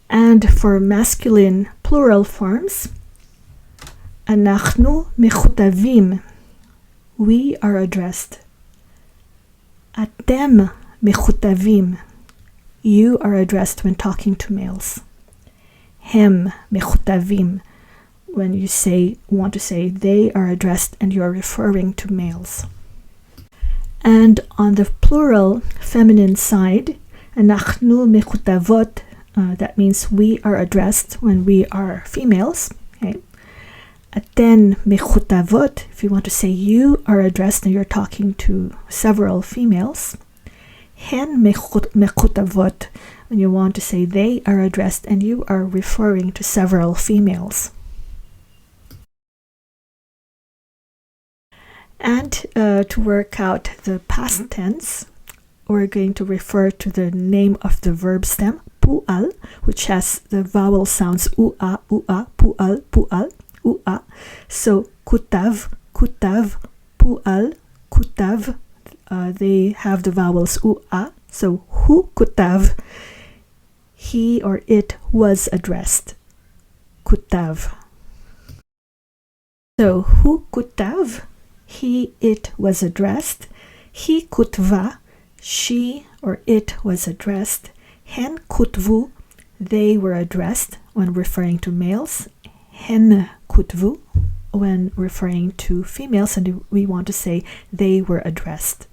Speaker 1: And for masculine plural forms, אנחנו מכותבים, we are addressed. אתם מכותבים, you are addressed when talking to males. הם מכותבים, when you want to say they are addressed and you are referring to males. And on the plural feminine side, אנחנו מכותבות, that means we are addressed when we are females. Okay. אתן מכותבות, if you want to say you are addressed and you're talking to several females. הן מכותבות, when you want to say they are addressed and you are referring to several females. And to work out the past tense, we're going to refer to the name of the verb stem, Pu'al, which has the vowel sounds u'a, Pu'al, Pu'al, u'a. So kutav, kutav, Pu'al, kutav, they have the vowels u'a. So hu kutav, he or it was addressed. Kutav. So hu kutav, he, it was addressed. He kutva, she or it was addressed. Hen kutvu, they were addressed when referring to males. Hen kutvu, when referring to females, and we want to say they were addressed.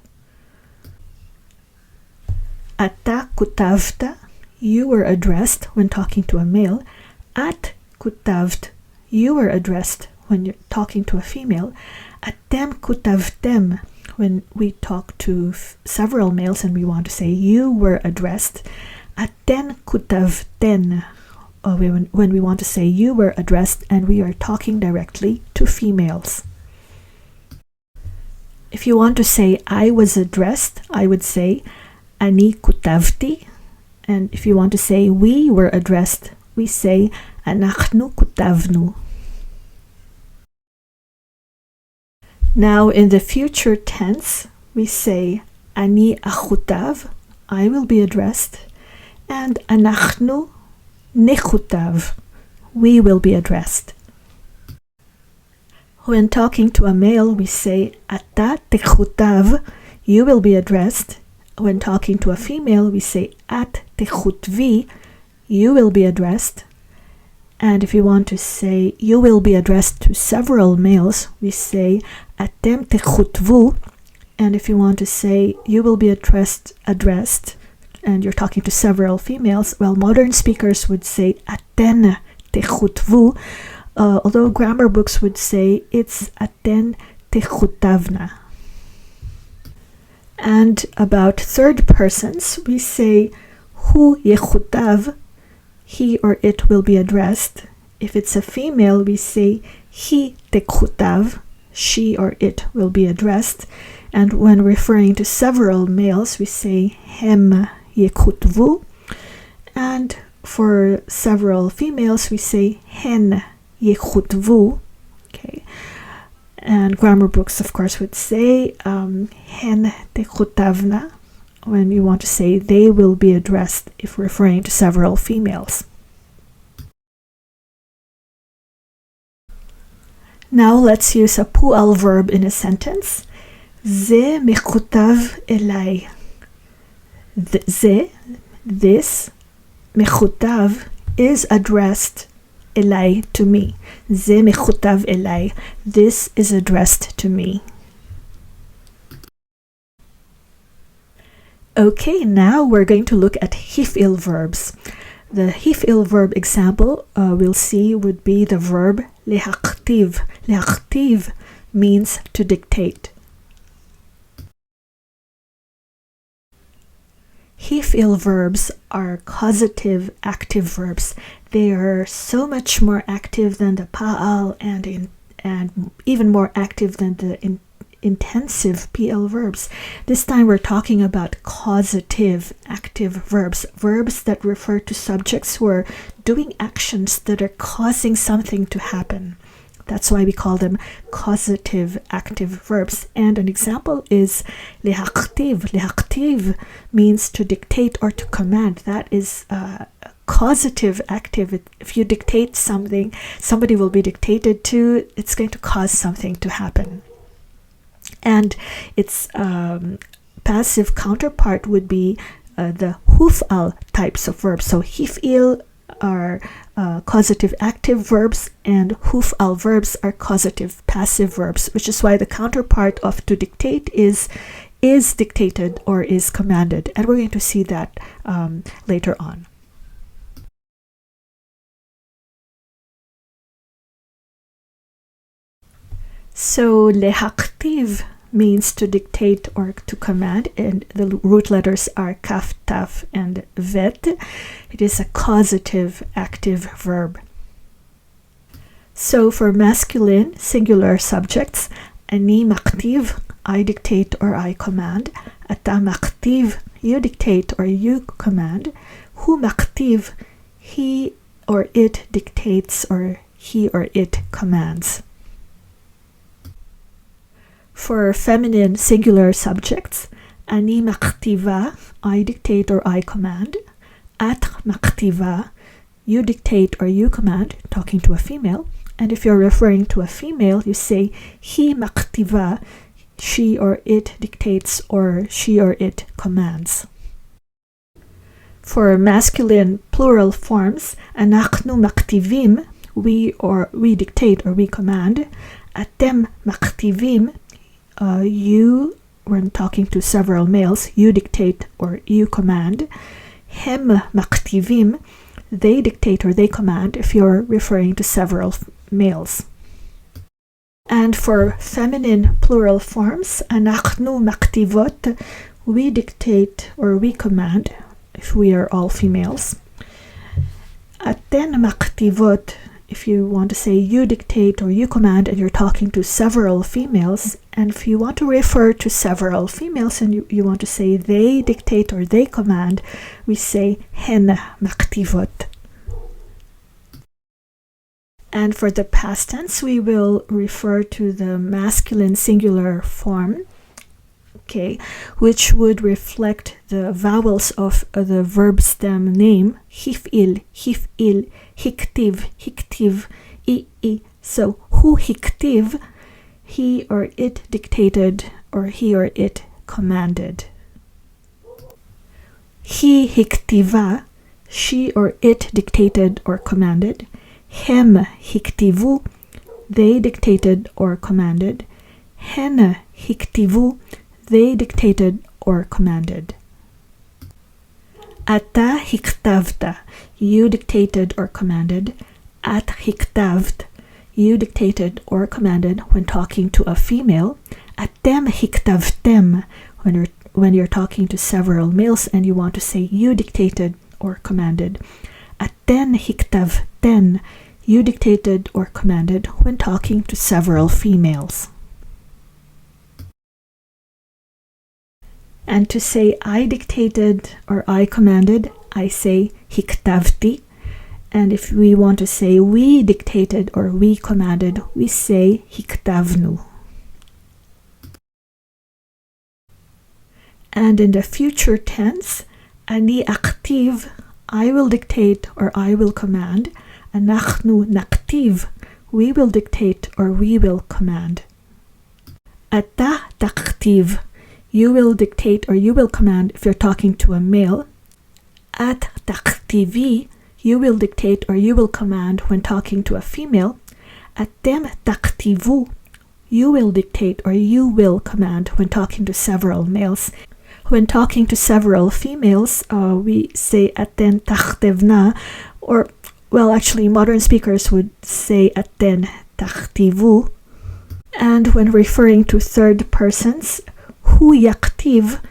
Speaker 1: Ata kutavta, you were addressed when talking to a male. At kutavt, you were addressed when you're talking to a female. Atem kutavtem, when we talk to several males and we want to say you were addressed. Aten kutavten, when we want to say you were addressed and we are talking directly to females. If you want to say I was addressed, I would say ani kutavti. And if you want to say we were addressed, we say אנחנו kutavnu. Now in the future tense, we say ani achutav, I will be addressed, and אנחנו nechutav, we will be addressed. When talking to a male, we say ata techutav, you will be addressed. When talking to a female, we say at techutvi, you will be addressed. And if you want to say you will be addressed to several males, we say atem techutvu. And if you want to say you will be addressed, and you're talking to several females, well, modern speakers would say aten techutvu, although grammar books would say it's aten techutavna. And about third persons, we say hu yechutav, he or it will be addressed. If it's a female, we say hi tekutav, she or it will be addressed. And when referring to several males, we say hem yekutvu. And for several females, we say hen yekutvu. Okay. And grammar books, of course, would say hen tekutavna, when you want to say they will be addressed if referring to several females. Now let's use a Pu'al verb in a sentence. זה מכותב אליי. זה, this, מכותב, is addressed אליי, to me. זה מכותב אליי. This is addressed to me. Okay, now we're going to look at Hif'il verbs. The Hif'il verb example we'll see would be the verb להכתיב. להכתיv means to dictate. Hif'il verbs are causative active verbs. They are so much more active than the Pu'al and even more active than the intensive PL verbs. This time we're talking about causative active verbs, verbs that refer to subjects who are doing actions that are causing something to happen. That's why we call them causative active verbs. And an example is להכתיב. להכתיv means to dictate or to command. That is causative active. If you dictate something, somebody will be dictated to, it's going to cause something to happen. And its passive counterpart would be the Huf'al types of verbs. So Hif'il are causative active verbs, and Huf'al verbs are causative passive verbs, which is why the counterpart of to dictate is dictated or is commanded. And we're going to see that later on. So lehaktiv means to dictate or to command, and the root letters are kaf, taf, and vet. It is a causative active verb. So for masculine singular subjects, ani maktiv, I dictate or I command. Ata maktiv, you dictate or you command. Hu maktiv, he or it dictates or he or it commands. For feminine singular subjects, ani maktiva, I dictate or I command. At maktiva, you dictate or you command, talking to a female. And if you're referring to a female, you say he maktiva, she or it dictates or she or it commands. For masculine plural forms, anachnu maktivim, we dictate or we command. Atem maktivim, you, when talking to several males, you dictate or you command. Hem maktivim, they dictate or they command if you're referring to several males. And for feminine plural forms, anachnu maktivot, we dictate or we command if we are all females. Aten maktivot, if you want to say you dictate or you command and you're talking to several females. And if you want to refer to several females and you want to say they dictate or they command, we say hen maktivot. And for the past tense, we will refer to the masculine singular form, okay, which would reflect the vowels of the verb stem name, Hif'il, Hif'il, hiktiv, hiktiv, I. So, hu hiktiv, he or it dictated or he or it commanded. He hiktiva, she or it dictated or commanded. Hem hiktivu, they dictated or commanded. Hen hiktivu, they dictated or commanded. Ata hiktavta, you dictated or commanded. At hiktavt, you dictated or commanded when talking to a female. Atem hiktavtem, when you're talking to several males and you want to say you dictated or commanded. Aten hiktavten, you dictated or commanded when talking to several females. And to say I dictated or I commanded, I say hiktavti. And if we want to say we dictated or we commanded, we say hiktavnu. And in the future tense, ani aktiv, I will dictate or I will command. Anachnu naktiv, we will dictate or we will command. Ata taktiv, you will dictate or you will command if you're talking to a male. At taktivi, you will dictate or you will command when talking to a female. Atem taktivu, you will dictate or you will command when talking to several males. When talking to several females, we say aten tachtevna, or, well, actually modern speakers would say aten tachtivu. And when referring to third persons, hu yaktiv,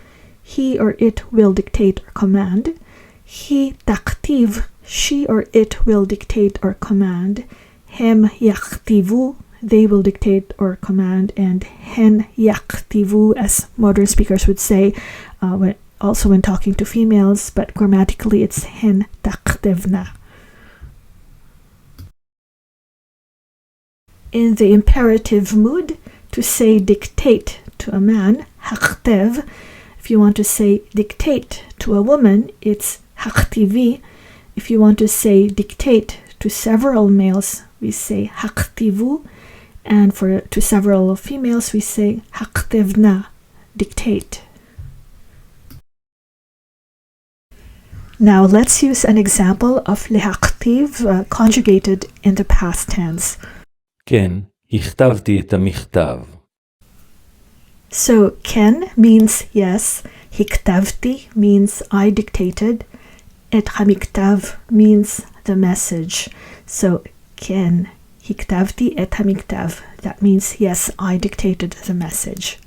Speaker 1: he or it will dictate or command. He taktiv, she or it will dictate or command. Hem yaktivu, they will dictate or command. And hen yaktivu, as modern speakers would say, also when talking to females, but grammatically it's hen taktevna. In the imperative mood, to say dictate to a man, haktev. If you want to say dictate to a woman, it's haktivi. If you want to say dictate to several males, we say haktivu, and to several females, we say haktevna, dictate. Now let's use an example of להכתיב conjugated in the past tense.
Speaker 2: כן, הכתבתי את המכתב.
Speaker 1: So כן means yes, הכתבתי means I dictated, את המכתב means the message. So כן, הכתבתי את המכתב. That means yes, I dictated the message.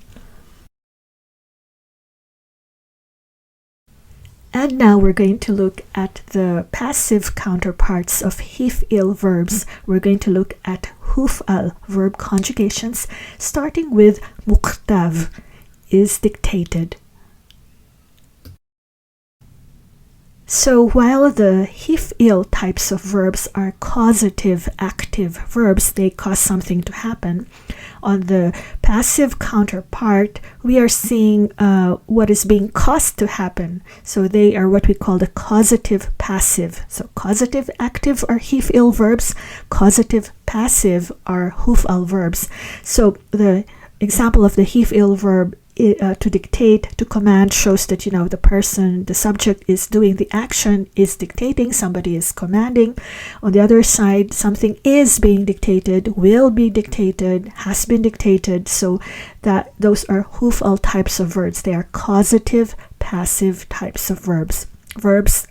Speaker 1: And now we're going to look at the passive counterparts of Hif'il verbs. We're going to look at Huf'al, verb conjugations, starting with muktav, is dictated. So while the Hif'il types of verbs are causative active verbs, they cause something to happen. On the passive counterpart, we are seeing what is being caused to happen. So they are what we call the causative passive. So causative active are Hif'il verbs, causative passive are Huf'al verbs. So the example of the Hif'il verb to dictate, to command, shows that, the person, the subject is doing the action, is dictating, somebody is commanding. On the other side, something is being dictated, will be dictated, has been dictated. So that those are Huf'al types of verbs. They are causative, passive types of verbs. Verbs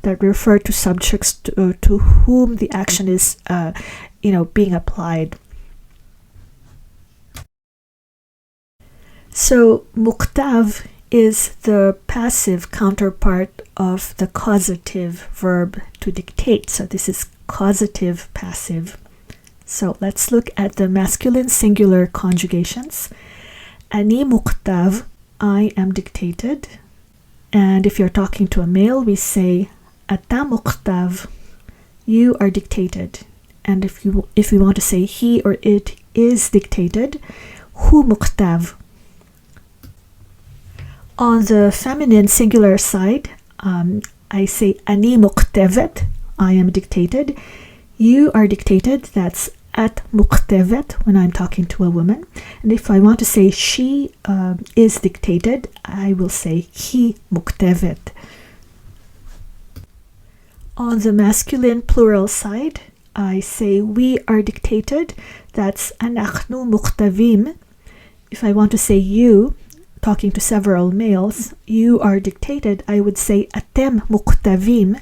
Speaker 1: that refer to subjects to whom the action is, being applied. So muktav is the passive counterpart of the causative verb to dictate. So this is causative passive. So let's look at the masculine singular conjugations. Ani muktav, I am dictated. And if you're talking to a male, we say ata muktav, you are dictated. And if we want to say he or it is dictated, hu muktav. On the feminine singular side, I say ani muktevet, I am dictated. You are dictated, that's at muktevet when I'm talking to a woman. And if I want to say she is dictated, I will say hi muktevet. On the masculine plural side, I say we are dictated, that's anachnu muktavim. If I want to say you, talking to several males, you are dictated, I would say atem muktavim,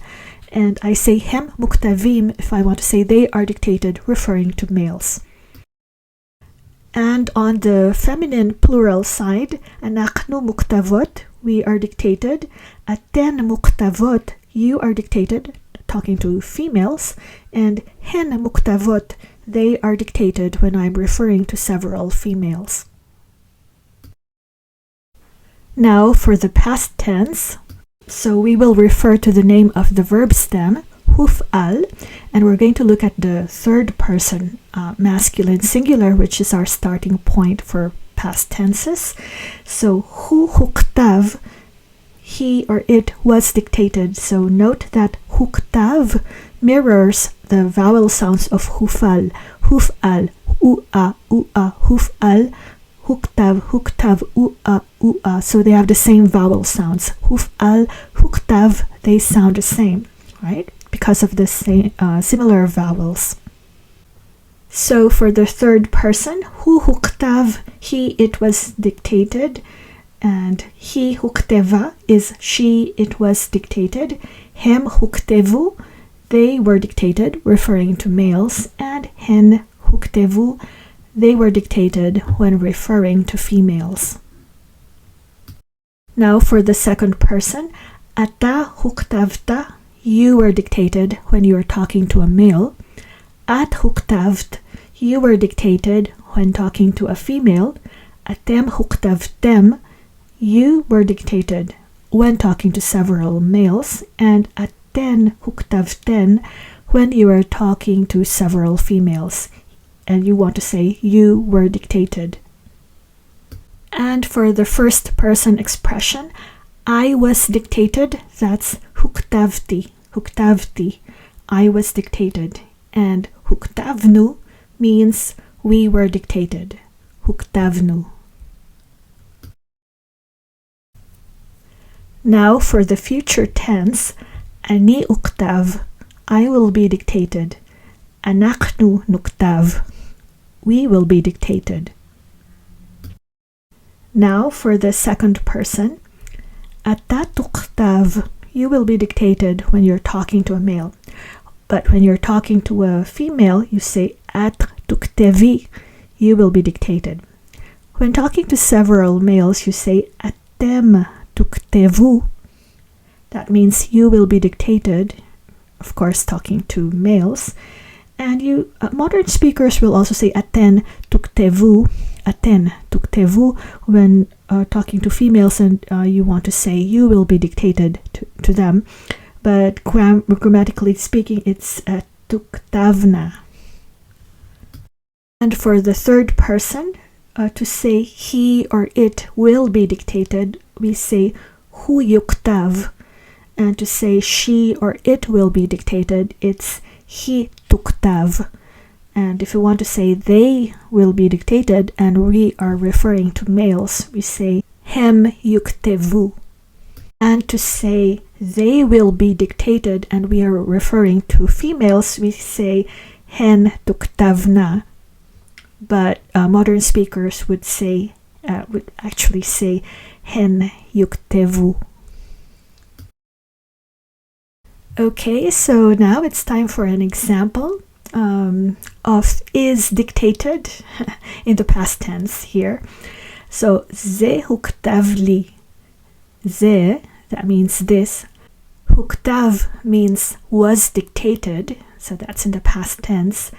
Speaker 1: and I say hem muktavim if I want to say they are dictated, referring to males. And on the feminine plural side, anachnu muktavot, we are dictated, aten muktavot, you are dictated, talking to females, and hen muktavot, they are dictated when I'm referring to several females. Now for the past tense, so we will refer to the name of the verb stem, Huf'al, and we're going to look at the third person masculine singular, which is our starting point for past tenses. So hu huktav, he or it was dictated. So note that huktav mirrors the vowel sounds of Huf'al, Huf'al, u'a, u'a, Huf'al, huktav, huktav, u'a, u'a. So they have the same vowel sounds. Huf'al, huktav, they sound the same, right? Because of the same similar vowels. So for the third person, hu huktav, he, it was dictated, and he hukteva is she, it was dictated. Hem huktevu, they were dictated, referring to males, and hen huktevu, they were dictated when referring to females. Now for the second person, ata huktavta, you were dictated when you were talking to a male. At huktavt, you were dictated when talking to a female. Atem huktavtem, you were dictated when talking to several males. And aten huktavten, when you were talking to several females. And you want to say you were dictated. And for the first person expression, I was dictated, that's huktavti, huktavti, I was dictated, and huktavnu means we were dictated. Huktavnu. Now for the future tense, ani uktav, I will be dictated. Anachnu nuktav, we will be dictated. Now for the second person, ata tuktav, you will be dictated when you're talking to a male. But when you're talking to a female, you say at tuktevi, you will be dictated. When talking to several males, you say atem tuktevu. That means you will be dictated, of course talking to males. And modern speakers will also say aten tuktevu when talking to females, and you want to say you will be dictated to them. But grammatically speaking, it's tuktavna. And for the third person, to say he or it will be dictated, we say hu yuktav. And to say she or it will be dictated, it's hi tuktav. And if you want to say they will be dictated, and we are referring to males, we say hem yuktevu. And to say they will be dictated, and we are referring to females, we say hen tuktavna. But modern speakers would actually say hen yuktevu. Okay, so now it's time for an example of is dictated in the past tense here. So, ze huktav li. Ze, that means this. Huktav means was dictated, so that's in the past tense.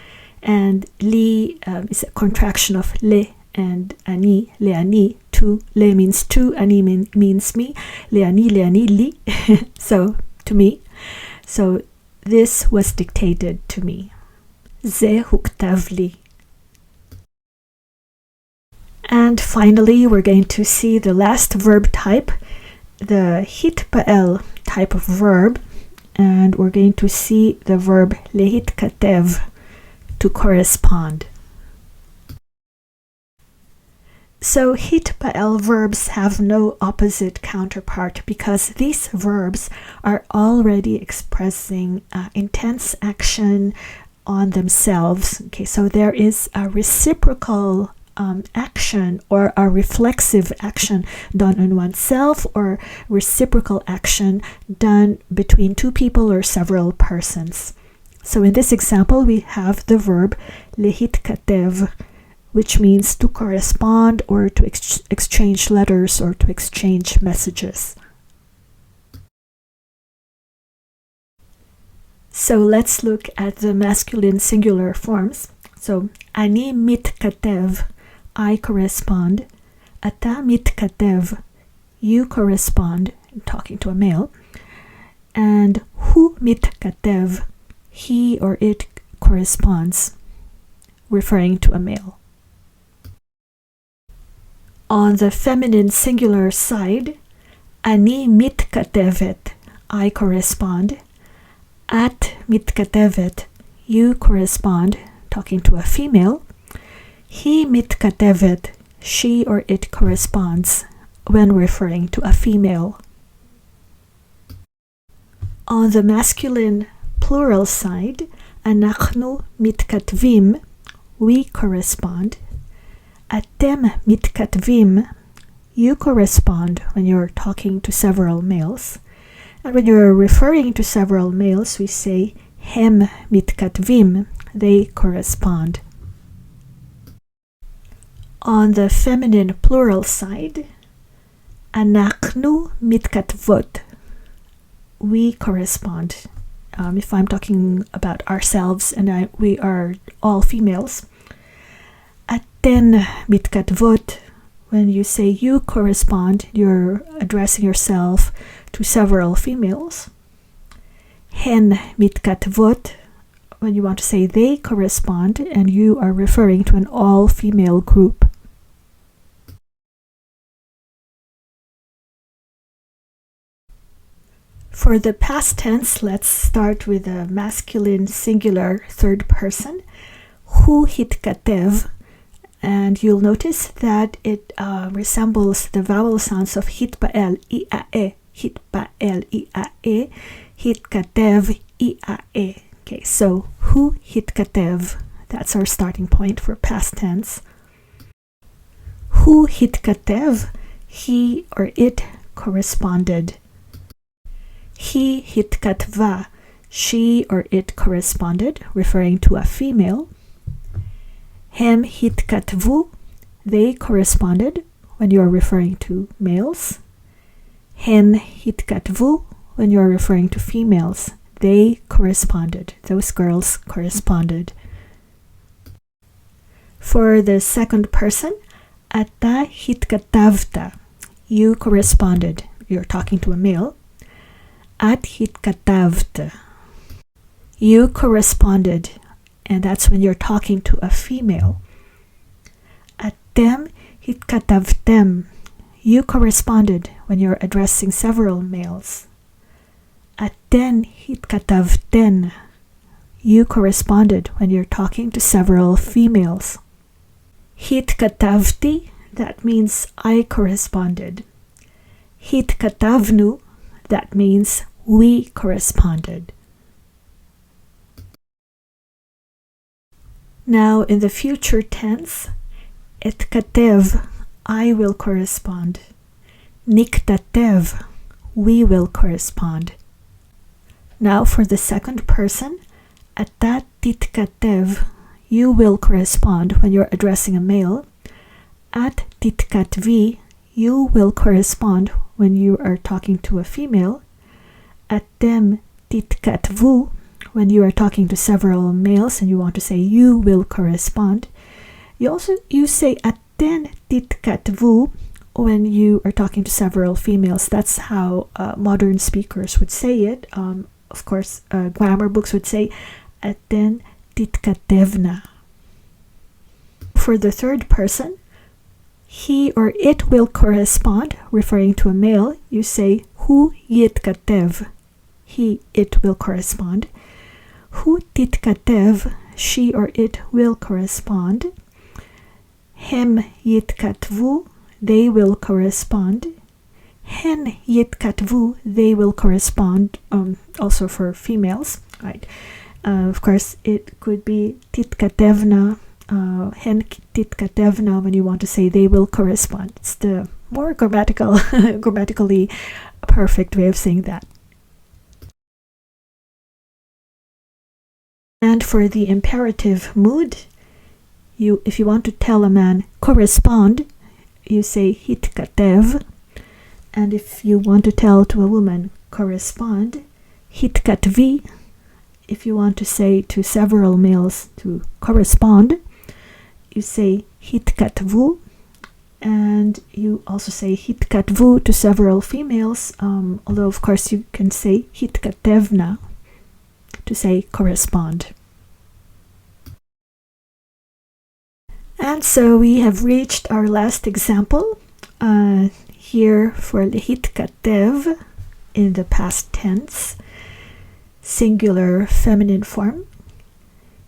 Speaker 1: And li is a contraction of le and ani, leani, to. Le means to, ani means me, leani li. So, to me. So, this was dictated to me. Ze huktav li. And finally, we're going to see the last verb type, the Hitpa'el type of verb, and we're going to see the verb lehitkatev, to correspond. So Hitpa'el verbs have no opposite counterpart because these verbs are already expressing intense action on themselves. Okay, so there is a reciprocal action or a reflexive action done on oneself, or reciprocal action done between two people or several persons. So in this example, we have the verb lehitkatev, which means to correspond or to exchange letters or to exchange messages. So let's look at the masculine singular forms. So, ani mitkatev, I correspond. Ata mitkatev, you correspond, talking to a male. And hu mitkatev, he or it corresponds, referring to a male. On the feminine singular side, ani mitkatevet, I correspond. At mitkatevet, you correspond, talking to a female. He mitkatevet, she or it corresponds, when referring to a female. On the masculine plural side, anachnu mitkatvim, we correspond. Atem mitkatvim, you correspond when you're talking to several males. And when you're referring to several males, we say hem mitkatvim, they correspond. On the feminine plural side, anachnu mitkatvot, we correspond. If I'm talking about ourselves and we are all females. Aten mitkatvot, when you say you correspond, you're addressing yourself to several females. Hen mitkatvot, when you want to say they correspond and you are referring to an all-female group. For the past tense, let's start with a masculine singular third person. Hu hitkatev. And you'll notice that it resembles the vowel sounds of Hitpa'el, I-A-E, Hitpa'el, I-A-E, Hitkatev, I-A-E. Okay, so Hu hitkatev. That's our starting point for past tense. Hu hitkatev, he or it corresponded. He hitkatva, she or it corresponded, referring to a female. Hem hitkatvu, they corresponded, when you are referring to males. Hen hitkatvu, when you are referring to females. They corresponded. Those girls corresponded. For the second person, ata hitkatavta, you corresponded. You're talking to a male. At hitkatavta, you corresponded, and that's when you're talking to a female. Atem hitkatavtem, you corresponded when you're addressing several males. Aten hitkatavten, you corresponded when you're talking to several females. Hitkatavti, that means I corresponded. Hitkatavnu, that means we corresponded. Now in the future tense, etkatev, I will correspond. Niktatev, we will correspond. Now for the second person, ata titkatev, you will correspond when you're addressing a male. At titkatvi, you will correspond when you are talking to a female. Atem titkatvu, when you are talking to several males and you want to say you will correspond. You say aten titkatvu when you are talking to several females. That's how modern speakers would say it. Of course, grammar books would say aten titkatevna. For the third person, he or it will correspond, referring to a male. You say hu yitkatev, he, it will correspond. Hu titkatev, she or it will correspond. Hem yitkatvu, they will correspond. Hen yitkatvu, they will correspond, also for females, right? Of course, it could be titkatevna, hen titkatevna when you want to say they will correspond. It's the more grammatically perfect way of saying that. And for the imperative mood, if you want to tell a man correspond, you say hitkatev. And if you want to tell to a woman correspond, hitkatvi. If you want to say to several males to correspond, you say hitkatvu. And you also say hitkatvu to several females, although of course you can say hitkatevna to say correspond. And so we have reached our last example here for the hitkatev in the past tense, singular feminine form.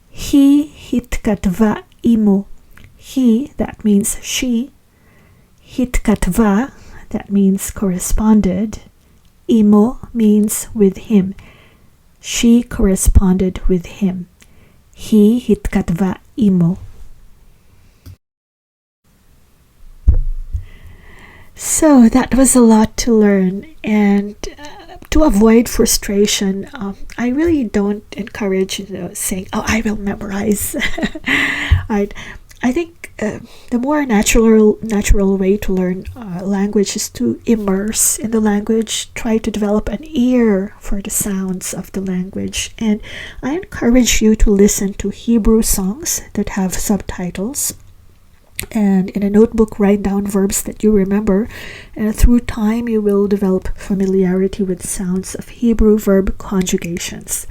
Speaker 1: He hitkatva imo. He, that means she. Hitkatva, that means corresponded. Imo means with him. She corresponded with him. He hitkatva imo. So that was a lot to learn, and to avoid frustration, I really don't encourage saying, "Oh, I will memorize." Right? I think the more natural way to learn language is to immerse in the language, try to develop an ear for the sounds of the language. And I encourage you to listen to Hebrew songs that have subtitles. And in a notebook, write down verbs that you remember. And through time, you will develop familiarity with sounds of Hebrew verb conjugations.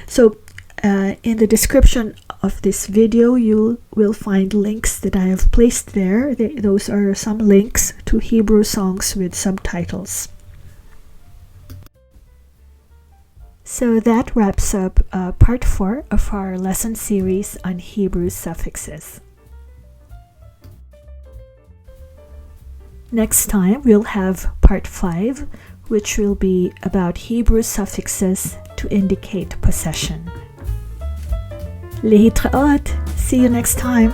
Speaker 1: So in the description of this video, you will find links that I have placed there. Those are some links to Hebrew songs with subtitles. So that wraps up part 4 of our lesson series on Hebrew suffixes. Next time we'll have part 5, which will be about Hebrew suffixes to indicate possession. Lehitraot. See you next time.